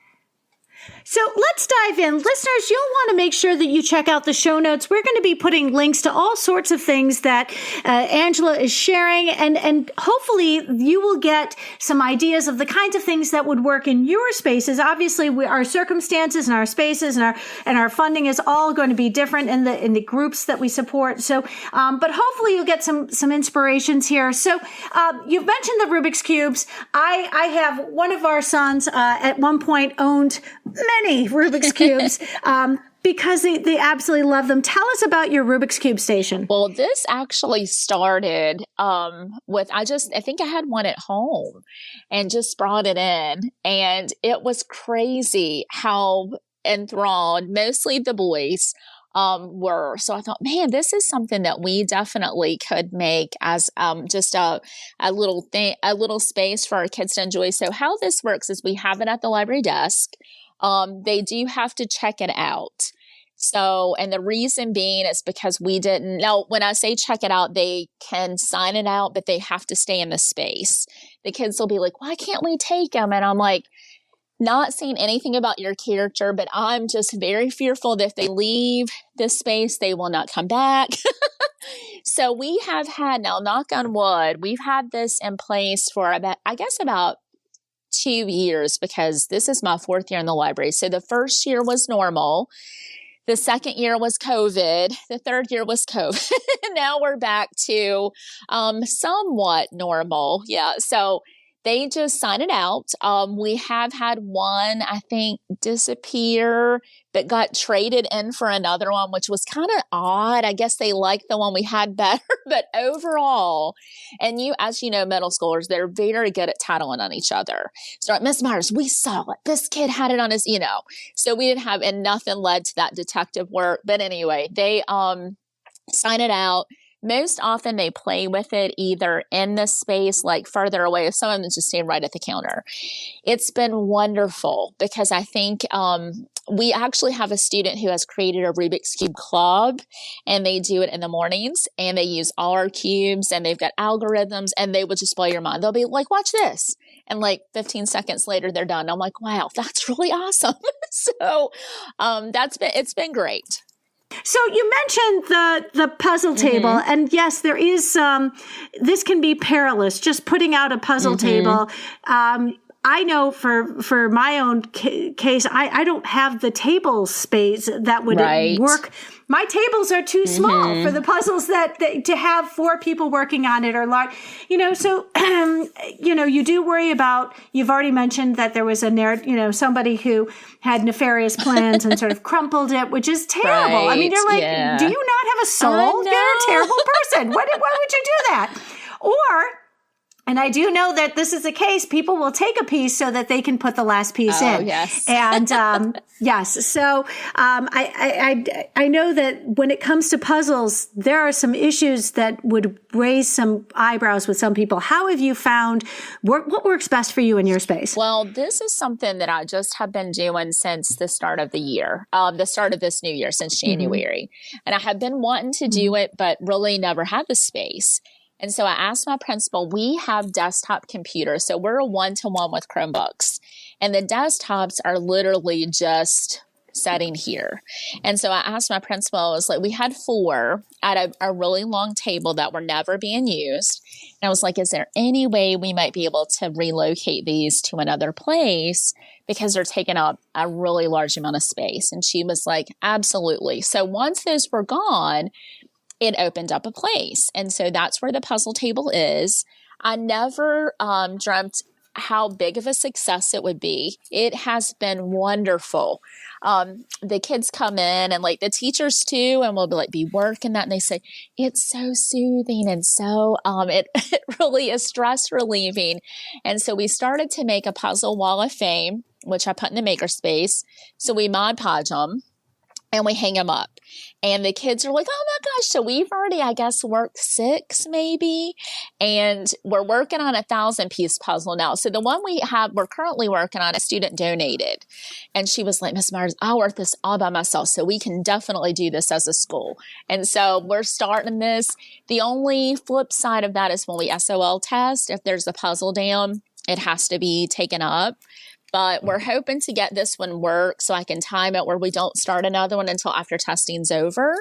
So let's dive in. Listeners, you'll want to make sure that you check out the show notes. We're going to be putting links to all sorts of things that Angela is sharing, and hopefully you will get some ideas of the kinds of things that would work in your spaces. Obviously, our circumstances and our spaces and our funding is all going to be different in the groups that we support. So, but hopefully you'll get some inspirations here. So, you've mentioned the Rubik's Cubes. I have one of our sons at one point owned many Rubik's Cubes because they absolutely love them. Tell us about your Rubik's Cube station. Well, this actually started with, I think I had one at home and just brought it in. And it was crazy how enthralled mostly the boys were. So I thought, man, this is something that we definitely could make as just a little thing, a little space for our kids to enjoy. So how this works is we have it at the library desk. They do have to check it out. So, and the reason being is because now when I say check it out, they can sign it out, but they have to stay in the space. The kids will be like, why can't we take them? And I'm like, not saying anything about your character, but I'm just very fearful that if they leave this space, they will not come back. So we have had, now knock on wood, we've had this in place for about 2 years because this is my 4th year in the library. So the first year was normal. The second year was COVID. The third year was COVID. Now we're back to somewhat normal. Yeah. So they just sign it out. We have had one, I think, disappear, but got traded in for another one, which was kind of odd. I guess they liked the one we had better, but overall, and as you know, middle schoolers, they're very good at tattling on each other. So like, Miss Myers, we saw it. This kid had it on his, so we didn't have, and nothing led to that detective work. But anyway, they sign it out. Most often they play with it either in the space, like further away. Some of them just stand right at the counter. It's been wonderful because I think we actually have a student who has created a Rubik's Cube club, and they do it in the mornings, and they use all our cubes, and they've got algorithms, and they would just blow your mind. They'll be like, watch this. And like 15 seconds later, they're done. I'm like, wow, that's really awesome. So it's been great. So you mentioned the puzzle table, and yes, there is this can be perilous, just putting out a puzzle table. I know for my own case, I don't have the table space that would work. My tables are too small for the puzzles that to have 4 people working on it or large, so, you do worry about, you've already mentioned that there was somebody who had nefarious plans and sort of crumpled it, which is terrible. I mean, you're like, do you not have a soul? You're a terrible person. Why would you do that? And I do know that this is the case. People will take a piece so that they can put the last piece in. Yes. And yes. So I know that when it comes to puzzles, there are some issues that would raise some eyebrows with some people. How have you found what works best for you in your space? Well, this is something that I just have been doing since the start of the year, the start of this new year, since January. And I have been wanting to do it, but really never had the space. And so I asked my principal, we have desktop computers. So we're a 1-to-1 with Chromebooks. And the desktops are literally just setting here. And so I asked my principal, I was like, we had 4 at a really long table that were never being used. And I was like, is there any way we might be able to relocate these to another place because they're taking up a really large amount of space? And she was like, absolutely. So once those were gone, it opened up a place. And so that's where the puzzle table is. I never dreamt how big of a success it would be. It has been wonderful. The kids come in and like the teachers too, and we'll be working that, and they say, it's so soothing. And so it really is stress relieving. And so we started to make a puzzle wall of fame, which I put in the makerspace. So we Mod Podge them and we hang them up. And the kids are like, oh my gosh. So we've already, I guess, worked 6 maybe. And we're working on a 1,000-piece puzzle now. So the one we're currently working on, a student donated. And she was like, Miss Myers, I'll work this all by myself. So we can definitely do this as a school. And so we're starting this. The only flip side of that is when we SOL test, if there's a puzzle down, it has to be taken up. But we're hoping to get this one work so I can time it where we don't start another one until after testing's over.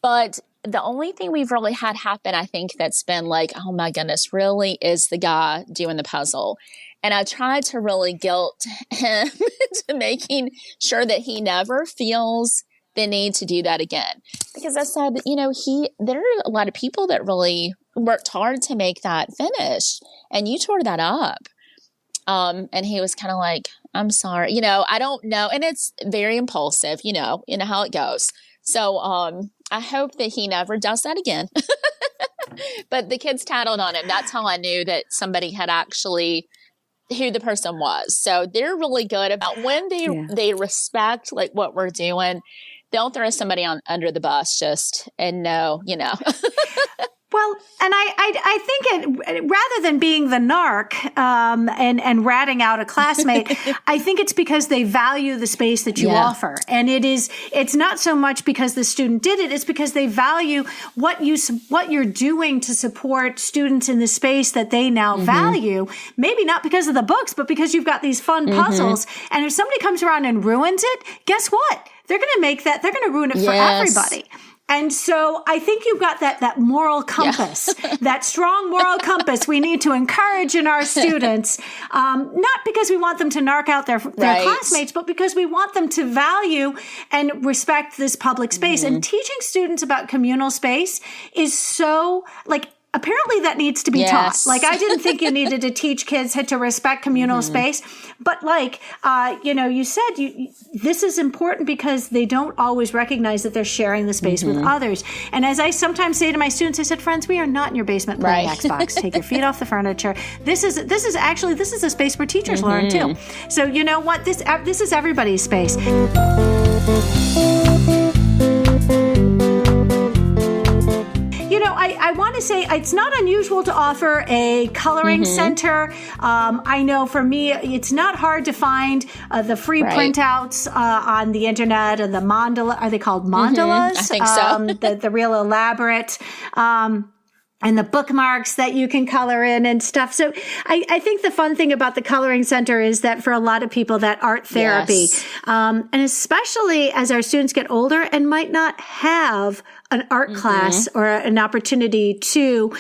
But the only thing we've really had happen, I think, that's been like, oh my goodness, really is the guy doing the puzzle. And I tried to really guilt him into making sure that he never feels the need to do that again. Because I said, there are a lot of people that really worked hard to make that finish, and you tore that up. And he was kind of like, I'm sorry, I don't know. And it's very impulsive, you know how it goes. So, I hope that he never does that again. But the kids tattled on him. That's how I knew that somebody had actually who the person was. So they're really good about when they respect like what we're doing. They'll throw somebody under the bus and know. Well, and I think rather than being the narc and ratting out a classmate, I think it's because they value the space that you offer. And it's not so much because the student did it, it's because they value what you're doing to support students in the space that they now value. Maybe not because of the books, but because you've got these fun puzzles. And if somebody comes around and ruins it, guess what? They're going to ruin it for everybody. And so I think you've got that moral compass, that strong moral compass we need to encourage in our students, not because we want them to narc out their classmates, but because we want them to value and respect this public space. And teaching students about communal space is so apparently that needs to be taught. Like, I didn't think you needed to teach kids how to respect communal space, but you said this is important because they don't always recognize that they're sharing the space with others. And as I sometimes say to my students, I said, friends, we are not in your basement playing Xbox. Take your feet off the furniture. This is a space where teachers learn too. So you know what? This is everybody's space. I want to say it's not unusual to offer a coloring center. I know for me, it's not hard to find the free printouts on the internet and the mandala. Are they called mandalas? I think so. The real elaborate. And the bookmarks that you can color in and stuff. So I think the fun thing about the coloring center is that for a lot of people, that art therapy, and especially as our students get older and might not have an art class or an opportunity to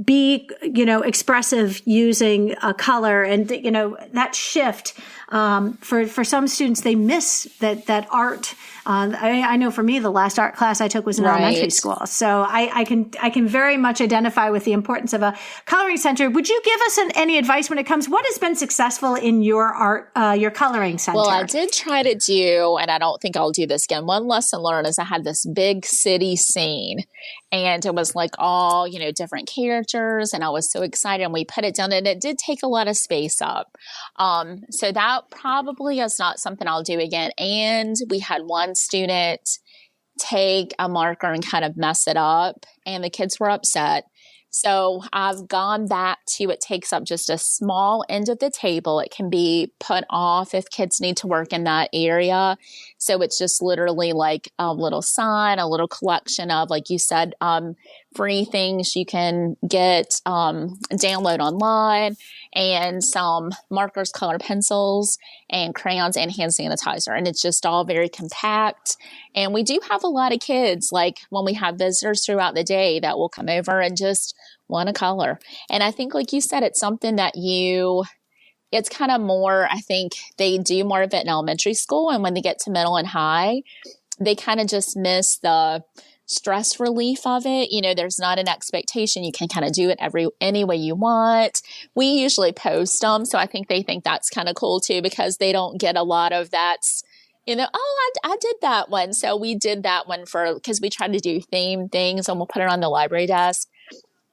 be, expressive using a color, and, that shift, for some students, they miss that art. I know for me, the last art class I took was in elementary school. So I can very much identify with the importance of a coloring center. Would you give us any advice when it comes, what has been successful in your your coloring center? Well, I did try to do, and I don't think I'll do this again. One lesson learned is I had this big city scene, and it was like all, different characters, and I was so excited, and we put it down, and it did take a lot of space up. So that probably is not something I'll do again. And we had one student take a marker and kind of mess it up, and the kids were upset. So I've gone back to, it takes up just a small end of the table. It can be put off if kids need to work in that area. So it's just literally like a little sign, a little collection of, like you said, free things you can get, download online, and some markers, color pencils, and crayons, and hand sanitizer. And it's just all very compact. And we do have a lot of kids, like when we have visitors throughout the day, that will come over and just want to color. And I think, like you said, it's something that it's kind of more, I think they do more of it in elementary school. And when they get to middle and high, they kind of just miss the stress relief of it. There's not an expectation. You can kind of do it any way you want. We usually post them. So I think they think that's kind of cool too, because they don't get a lot of that's, I did that one. So we did that one because we try to do theme things, and we'll put it on the library desk.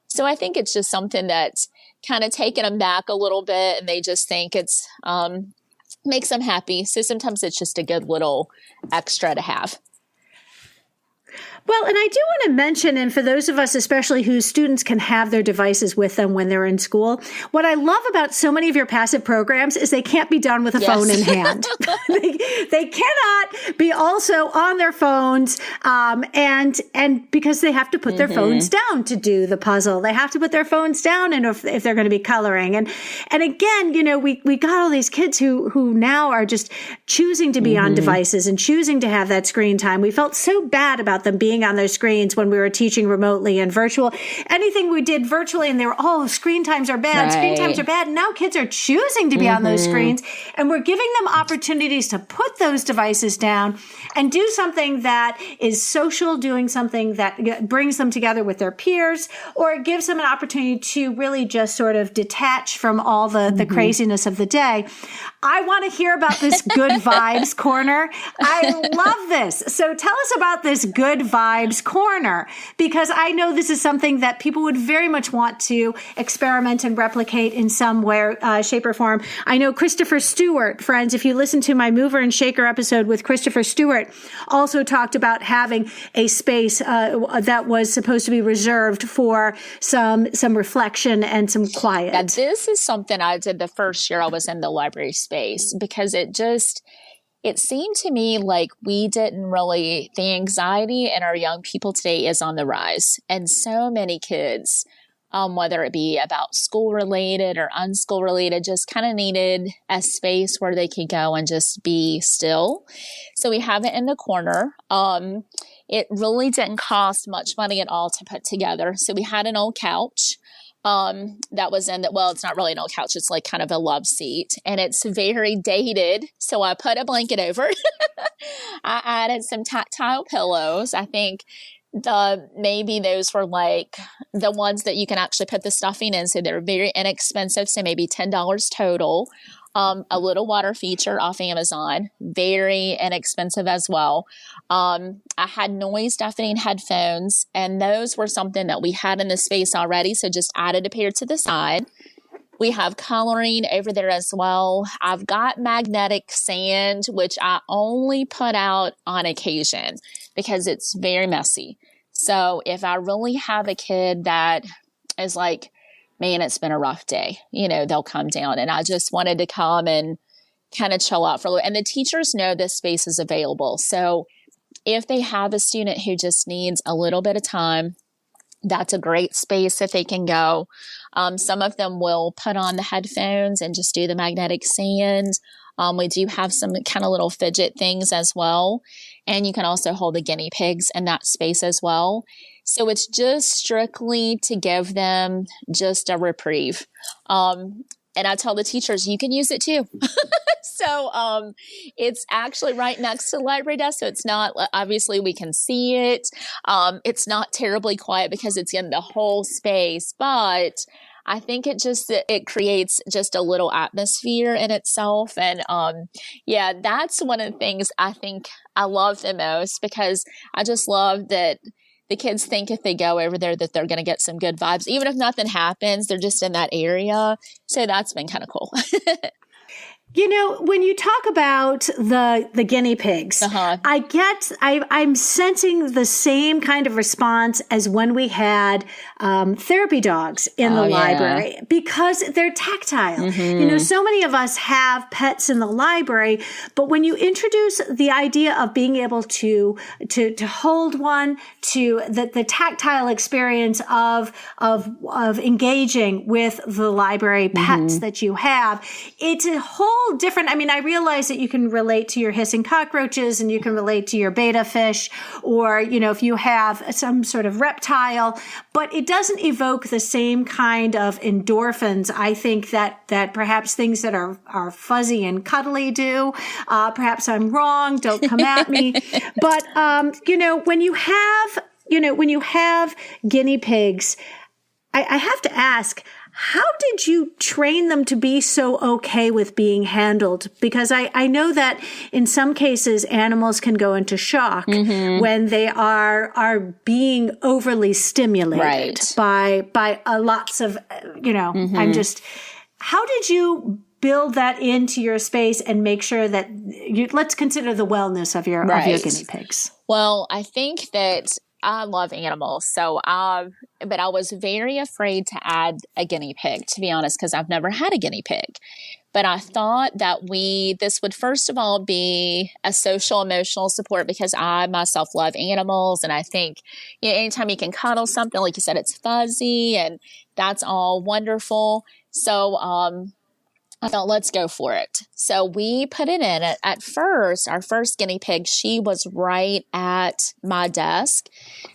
So I think it's just something that's kind of taken them back a little bit, and they just think it's, makes them happy. So sometimes it's just a good little extra to have. Well, and I do want to mention, and for those of us especially whose students can have their devices with them when they're in school, what I love about so many of your passive programs is they can't be done with a phone in hand. They cannot be also on their phones, and because they have to put their phones down to do the puzzle. They have to put their phones down, and if they're going to be coloring. And again, we got all these kids who now are just choosing to be on devices and choosing to have that screen time. We felt so bad about them being on those screens when we were teaching remotely and virtual. Anything we did virtually, and they were, screen times are bad. Right. Screen times are bad. And now kids are choosing to be on those screens, and we're giving them opportunities to put those devices down and do something that is social, doing something that brings them together with their peers, or gives them an opportunity to really just sort of detach from all the craziness of the day. I want to hear about this Good Vibes Corner. I love this. So tell us about this Good Vibes Corner, because I know this is something that people would very much want to experiment and replicate in some way, shape, or form. I know Christopher Stewart, friends, if you listen to my Mover and Shaker episode with Christopher Stewart, also talked about having a space that was supposed to be reserved for some reflection and some quiet. Yeah, this is something I did the first year I was in the library space, because it seemed to me like we didn't really, the anxiety in our young people today is on the rise. And so many kids, whether it be about school related or unschool related, just kind of needed a space where they could go and just be still. So we have it in the corner. It really didn't cost much money at all to put together. So we had an old couch. That was it's not really an old couch. It's like kind of a love seat, and it's very dated. So I put a blanket over. I added some tactile pillows. I think maybe those were like the ones that you can actually put the stuffing in. So they're very inexpensive. So maybe $10 total. A little water feature off Amazon, very inexpensive as well. I had noise deafening headphones, and those were something that we had in the space already. So just added a pair to the side. We have coloring over there as well. I've got magnetic sand, which I only put out on occasion because it's very messy. So if I really have a kid that is like, man, it's been a rough day, they'll come down, and I just wanted to come and kind of chill out for a little. And the teachers know this space is available. So if they have a student who just needs a little bit of time, that's a great space that they can go. Some of them will put on the headphones and just do the magnetic sand. We do have some kind of little fidget things as well. And you can also hold the guinea pigs in that space as well. So it's just strictly to give them just a reprieve. And I tell the teachers, you can use it too. So it's actually right next to the library desk. So it's not, obviously we can see it. It's not terribly quiet because it's in the whole space, but I think it creates just a little atmosphere in itself. And that's one of the things I think I love the most, because I just love that the kids think if they go over there that they're going to get some good vibes. Even if nothing happens, they're just in that area. So that's been kind of cool. When you talk about the guinea pigs, I'm sensing the same kind of response as when we had therapy dogs in the library, because they're tactile. So many of us have pets in the library, but when you introduce the idea of being able to hold one, to the tactile experience of engaging with the library pets that you have, it's a whole different. I realize that you can relate to your hissing cockroaches and you can relate to your betta fish, or, if you have some sort of reptile, but it doesn't evoke the same kind of endorphins, I think, that perhaps things that are fuzzy and cuddly do. Perhaps I'm wrong. Don't come at me. But, when you have guinea pigs, I have to ask, how did you train them to be so okay with being handled? Because I know that in some cases animals can go into shock when they are being overly stimulated by lots of, how did you build that into your space and make sure that let's consider the wellness of your guinea pigs? Well, I think that I love animals. So, but I was very afraid to add a guinea pig, to be honest, because I've never had a guinea pig. But I thought that this would first of all be a social emotional support, because I myself love animals. And I think, anytime you can cuddle something, like you said, it's fuzzy and that's all wonderful. So, I thought, let's go for it. So we put it in. At first, our first guinea pig, she was right at my desk.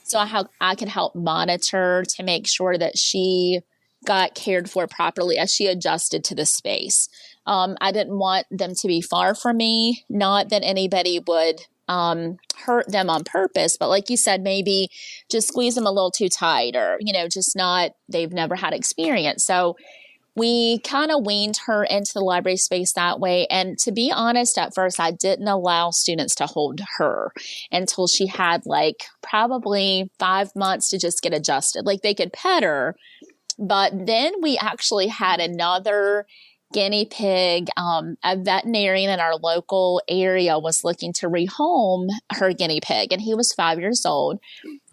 So I could help monitor to make sure that she got cared for properly as she adjusted to the space. I didn't want them to be far from me. Not that anybody would hurt them on purpose, but like you said, maybe just squeeze them a little too tight, or, they've never had experience. So we kind of weaned her into the library space that way. And to be honest, at first, I didn't allow students to hold her until she had probably 5 months to just get adjusted. They could pet her. But then we actually had another guinea pig. A veterinarian in our local area was looking to rehome her guinea pig, and he was 5 years old.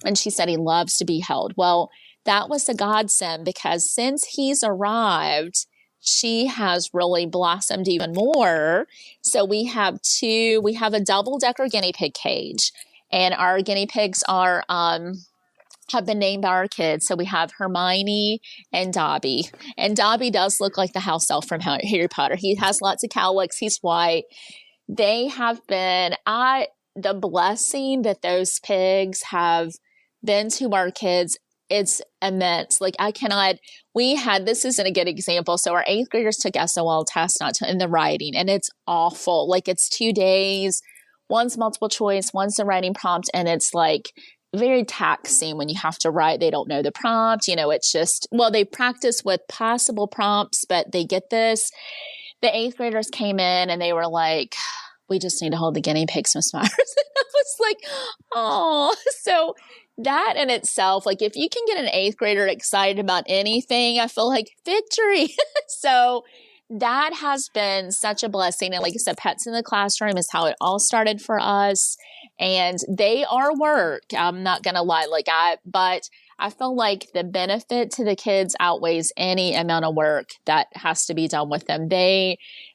And she said he loves to be held. Well, that was a godsend, because since he's arrived, she has really blossomed even more. So we have a double-decker guinea pig cage, and our guinea pigs are have been named by our kids. So we have Hermione and Dobby. And Dobby does look like the house elf from Harry Potter. He has lots of cowlicks. He's white. They have been, the blessing that those pigs have been to our kids, it's immense. This isn't a good example. So our 8th graders took SOL tests in the writing, and it's awful. It's 2 days, one's multiple choice, one's the writing prompt. And it's very taxing when you have to write. They don't know the prompt. It's just, they practice with possible prompts, but they get this. The 8th graders came in and they were like, we just need to hold the guinea pigs, Miss Myers. And I was like, oh, so that in itself, if you can get an 8th grader excited about anything, I feel like victory. So that has been such a blessing. And like I said, Pets in the Classroom is how it all started for us. And they are work. I'm not going to lie. But I feel like the benefit to the kids outweighs any amount of work that has to be done with them.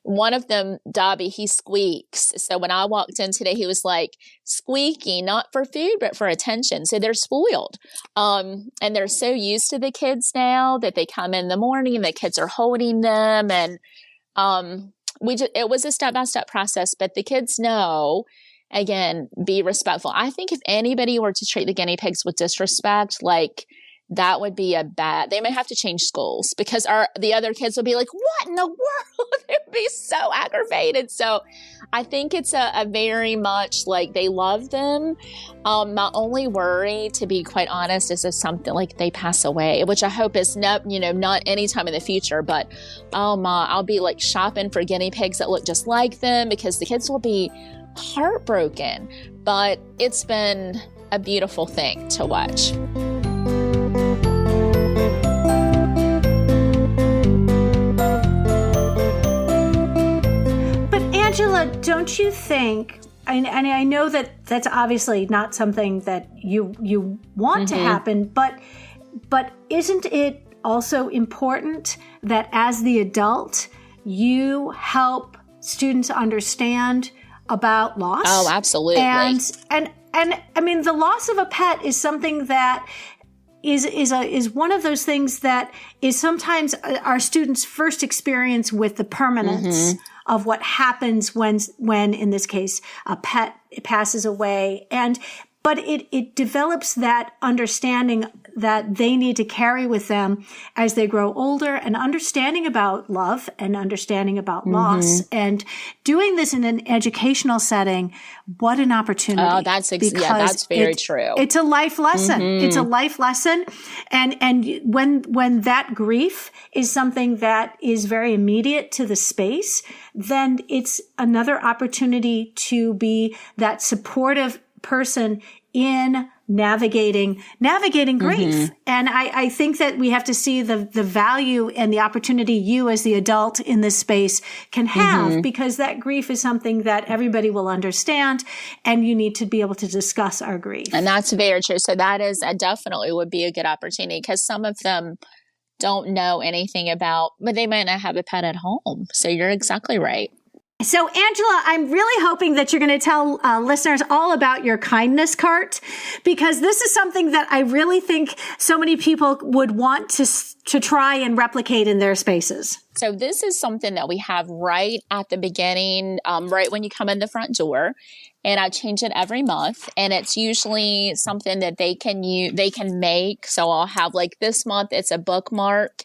One of them, Dobby, he squeaks. So when I walked in today, he was squeaking, not for food, but for attention. So they're spoiled. And they're so used to the kids now that they come in the morning and the kids are holding them. And it was a step-by-step process, but the kids know, again, be respectful. I think if anybody were to treat the guinea pigs with disrespect, that would be they may have to change schools, because the other kids would be like, what in the world? They'd be so aggravated. So I think it's a very much they love them. My only worry, to be quite honest, is if something they pass away, which I hope is not anytime in the future, but I'll be shopping for guinea pigs that look just like them, because the kids will be heartbroken. But it's been a beautiful thing to watch. Angela, don't you think, and I know that that's obviously not something that you want to happen, but isn't it also important that as the adult, you help students understand about loss? Oh, absolutely. And I mean, the loss of a pet is something that is one of those things that is sometimes our students' first experience with the permanence of what happens when in this case a pet passes away, but it develops that understanding that they need to carry with them as they grow older, and understanding about love and understanding about loss, and doing this in an educational setting. What an opportunity. Oh, that's very true. It's a life lesson. It's a life lesson. And when that grief is something that is very immediate to the space, then it's another opportunity to be that supportive person in navigating grief. And I think that we have to see the value and the opportunity you as the adult in this space can have, because that grief is something that everybody will understand, and you need to be able to discuss our grief. And that's very true. So that definitely would be a good opportunity, because some of them don't know anything about, but they might not have a pet at home. So you're exactly right. So, Angela, I'm really hoping that you're going to tell listeners all about your kindness cart, because this is something that I really think so many people would want to try and replicate in their spaces. So this is something that we have right at the beginning, right when you come in the front door. And I change it every month, and it's usually something that they can make. So I'll have, like, this month, it's a bookmark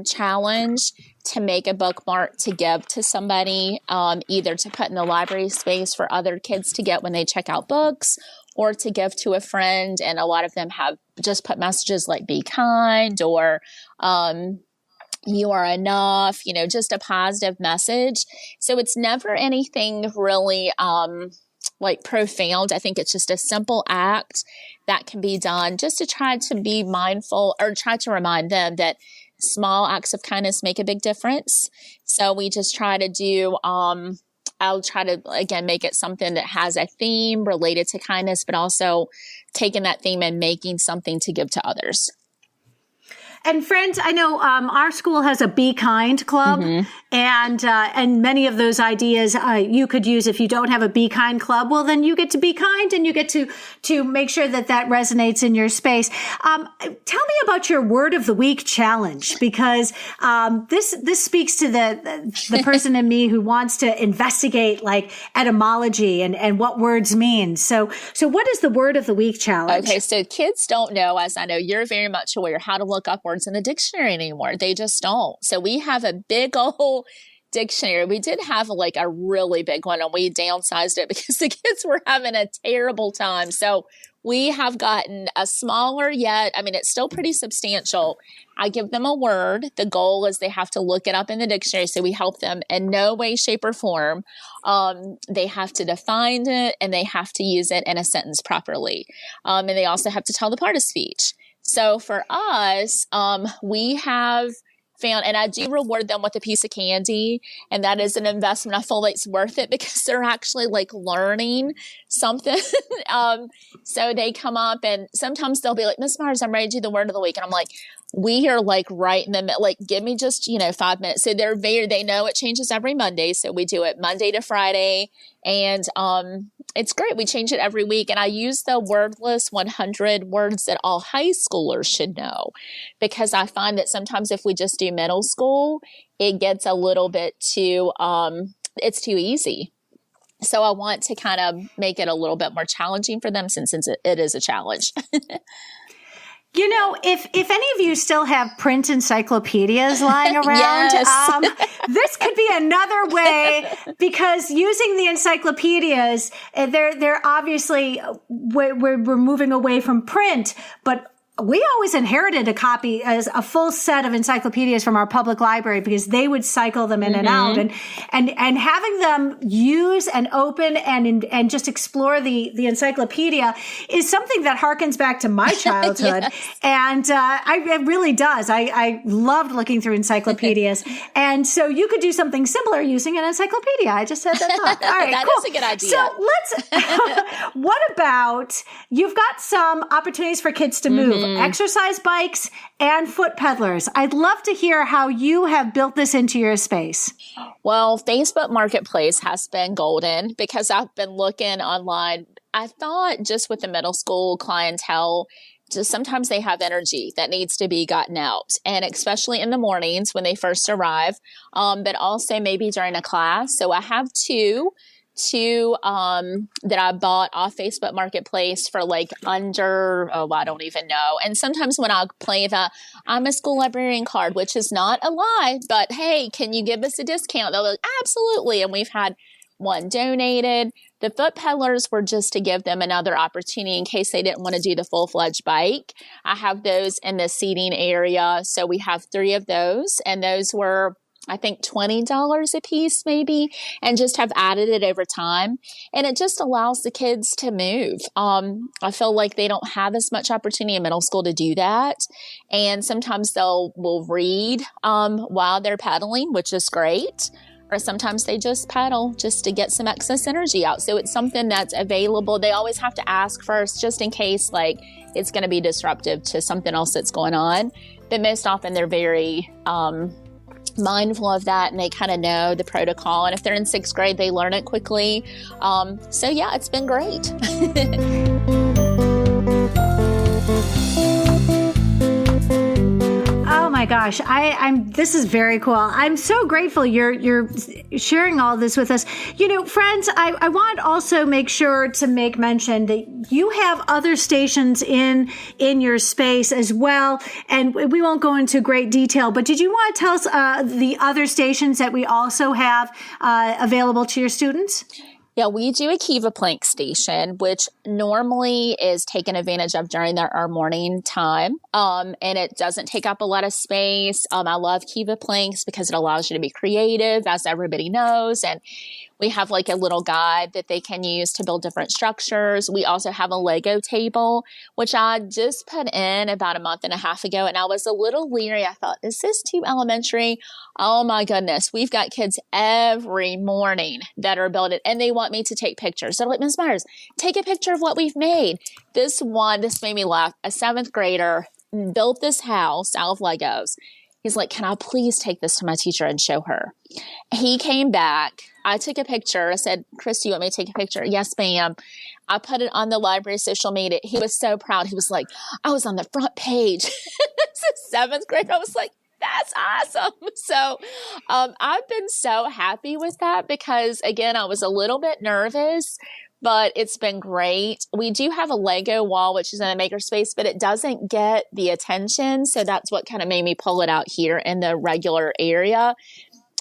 challenge to make a bookmark to give to somebody, either to put in the library space for other kids to get when they check out books, or to give to a friend. And a lot of them have just put messages like "be kind" or "you are enough," just a positive message. So it's never anything really like profound. I think it's just a simple act that can be done just to try to be mindful, or try to remind them that small acts of kindness make a big difference. So we just try to do, I'll try to, again, make it something that has a theme related to kindness, but also taking that theme and making something to give to others. And friends, I know our school has a Be Kind club, and many of those ideas you could use if you don't have a Be Kind club. Well, then you get to be kind, and you get to make sure that resonates in your space. Tell me about your Word of the Week challenge, because this speaks to the person in me who wants to investigate, like, etymology and what words mean. So what is the Word of the Week challenge? Okay, so kids don't know, as I know you're very much aware, how to look up words in the dictionary anymore. They just don't. So we have a big old dictionary. We did have like a really big one, and we downsized it because the kids were having a terrible time. So we have gotten a smaller, yet, I mean, it's still pretty substantial. I give them a word. The goal is they have to look it up in the dictionary. So we help them in no way, shape, or form. They have to define it, and they have to use it in a sentence properly. And they also have to tell the part of speech. So for us, we have found, and I do reward them with a piece of candy, and that is an investment. I feel like it's worth it because they're actually like learning something. So they come up, and sometimes they'll be like, "Miss Myers, I'm ready to do the Word of the Week." And I'm like, we are like right in the middle, like, give me just, 5 minutes. So they know it changes every Monday. So we do it Monday to Friday, and it's great. We change it every week. And I use the word list 100 words that all high schoolers should know, because I find that sometimes if we just do middle school, it gets a little bit too, it's too easy. So I want to kind of make it a little bit more challenging for them, since it is a challenge. If any of you still have print encyclopedias lying around, this could be another way, because using the encyclopedias, they're obviously, we're moving away from print, but we always inherited a copy as a full set of encyclopedias from our public library because they would cycle them in and out, and having them use and open and just explore the encyclopedia is something that harkens back to my childhood. Yes. And it really does. I loved looking through encyclopedias. And so you could do something similar using an encyclopedia. I just had that thought. All right, that cool. is a good idea. So let's, what about, you've got some opportunities for kids to move, exercise bikes and foot pedalers. I'd love to hear how you have built this into your space. Well, Facebook Marketplace has been golden because I've been looking online. I thought just with the middle school clientele, just sometimes they have energy that needs to be gotten out, and especially in the mornings when they first arrive, but also maybe during a class. So I have two that I bought off Facebook Marketplace for like under, I don't even know. And sometimes when I play I'm a school librarian card, which is not a lie, but hey, can you give us a discount? They'll be like, absolutely. And we've had one donated. The foot pedalers were just to give them another opportunity in case they didn't want to do the full-fledged bike. I have those in the seating area. So we have 3 of those, and those were, I think, $20 a piece maybe, and just have added it over time. And it just allows the kids to move. I feel like they don't have as much opportunity in middle school to do that. And sometimes will read while they're pedaling, which is great. Or sometimes they just pedal just to get some excess energy out. So it's something that's available. They always have to ask first, just in case like it's going to be disruptive to something else that's going on. But most often they're very mindful of that, and they kind of know the protocol. And if they're in 6th grade, they learn it quickly. So yeah, it's been great. Oh my gosh, this is very cool. I'm so grateful you're sharing all this with us. You know, friends, I want to also make sure to make mention that you have other stations in your space as well. And we won't go into great detail, but did you want to tell us the other stations that we also have available to your students? Yeah, we do a Kiva Plank station, which normally is taken advantage of during our morning time. And it doesn't take up a lot of space. I love Kiva Planks because it allows you to be creative, as everybody knows. And we have like a little guide that they can use to build different structures. We also have a Lego table, which I just put in about a month and a half ago. And I was a little leery. I thought, is this too elementary? Oh my goodness. We've got kids every morning that are building, and they want me to take pictures. So I'm like, Ms. Myers, take a picture of what we've made. This made me laugh. A 7th grader built this house out of Legos. He's like, can I please take this to my teacher and show her? He came back. I took a picture. I said, Chris, do you want me to take a picture? Yes, ma'am. I put it on the library social media. He was so proud. He was like, I was on the front page. This is 7th grade. I was like, that's awesome. So I've been so happy with that because, again, I was a little bit nervous, but it's been great. We do have a Lego wall, which is in a makerspace, but it doesn't get the attention. So that's what kind of made me pull it out here in the regular area.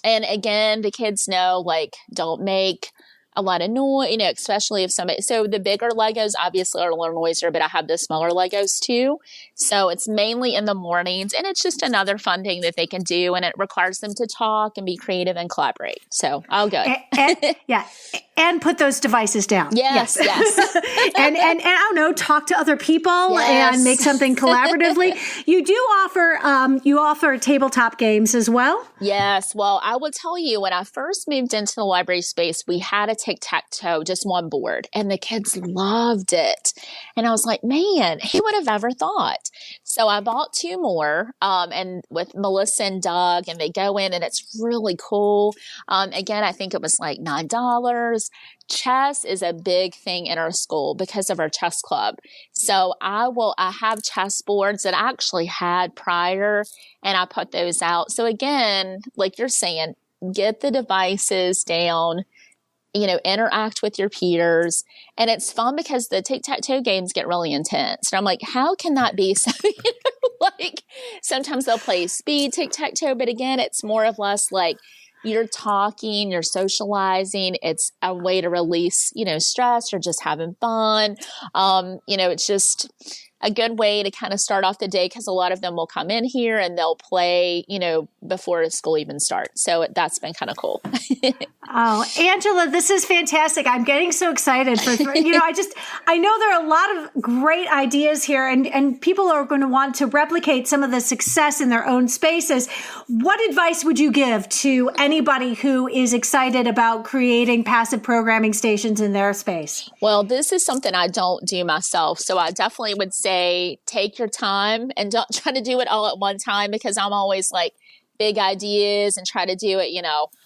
And again, the kids know, like, don't make a lot of noise, especially if somebody, so the bigger Legos obviously are a little noisier, but I have the smaller Legos too. So it's mainly in the mornings, and it's just another fun thing that they can do. And it requires them to talk and be creative and collaborate. So I'll go. And put those devices down. Yes. and I don't know, talk to other people and make something collaboratively. You do offer tabletop games as well? Yes. Well, I will tell you, when I first moved into the library space, we had a tic-tac-toe, just one board, and the kids loved it. And I was like, man, who would have ever thought? So I bought 2 more, and with Melissa and Doug, and they go in, and it's really cool. Again, I think it was like $9. Chess is a big thing in our school because of our chess club. So I have chess boards that I actually had prior, and I put those out. So again, like you're saying, get the devices down, interact with your peers. And it's fun because the tic-tac-toe games get really intense. And I'm like, how can that be? So, like sometimes they'll play speed tic-tac-toe, but again, it's more or less like you're talking, you're socializing. It's a way to release, stress or just having fun. It's just, a good way to kind of start off the day, because a lot of them will come in here and they'll play, before school even starts. So that's been kind of cool. Oh, Angela, this is fantastic. I'm getting so excited for I know there are a lot of great ideas here, and people are going to want to replicate some of the success in their own spaces. What advice would you give to anybody who is excited about creating passive programming stations in their space? Well, this is something I don't do myself. So I definitely would say take your time and don't try to do it all at one time, because I'm always like big ideas and try to do it,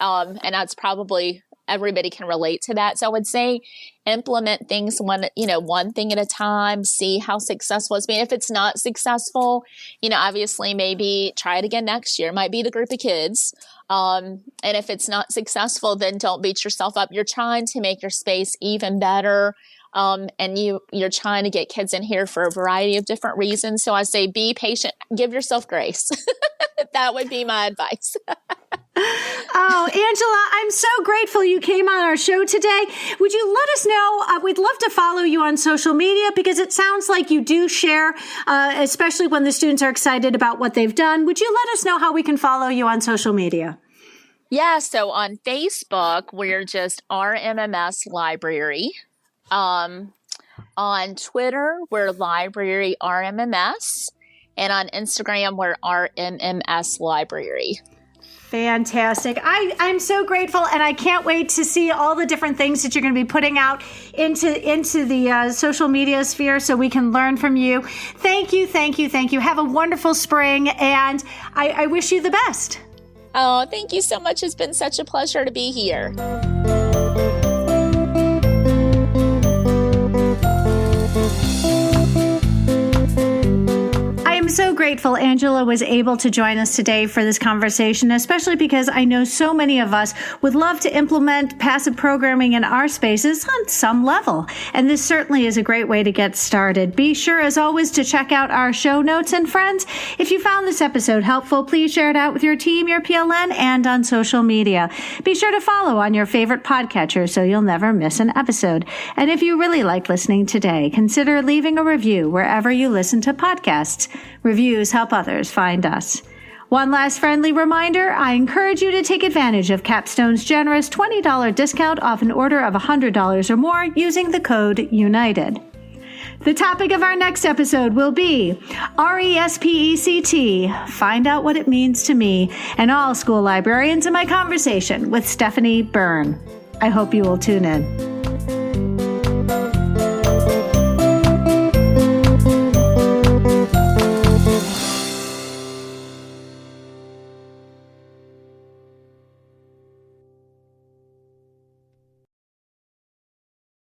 and that's probably everybody can relate to that. So I would say implement things one thing at a time, see how successful it's been. If it's not successful, obviously maybe try it again next year. It might be the group of kids. And if it's not successful, then don't beat yourself up. You're trying to make your space even better. And you're trying to get kids in here for a variety of different reasons. So I say be patient, give yourself grace. That would be my advice. Oh, Angela, I'm so grateful you came on our show today. Would you let us know? We'd love to follow you on social media, because it sounds like you do share, especially when the students are excited about what they've done. Would you let us know how we can follow you on social media? Yeah, so on Facebook, we're just RMMS Library. On Twitter, we're Library RMMS. And on Instagram, we're RMMS Library. Fantastic. I'm so grateful, and I can't wait to see all the different things that you're going to be putting out into the social media sphere so we can learn from you. Thank you. Have a wonderful spring, and I wish you the best. Oh, thank you so much. It's been such a pleasure to be here. I'm so grateful Angela was able to join us today for this conversation, especially because I know so many of us would love to implement passive programming in our spaces on some level. And this certainly is a great way to get started. Be sure, as always, to check out our show notes. And friends, if you found this episode helpful, please share it out with your team, your PLN, and on social media. Be sure to follow on your favorite podcatcher so you'll never miss an episode. And if you really like listening today, consider leaving a review wherever you listen to podcasts. Reviews help others find us. One last friendly reminder, I encourage you to take advantage of Capstone's generous $20 discount off an order of $100 or more using the code UNITED. The topic of our next episode will be RESPECT, Find Out What It Means to Me, and all school librarians in my conversation with Stephanie Byrne. I hope you will tune in.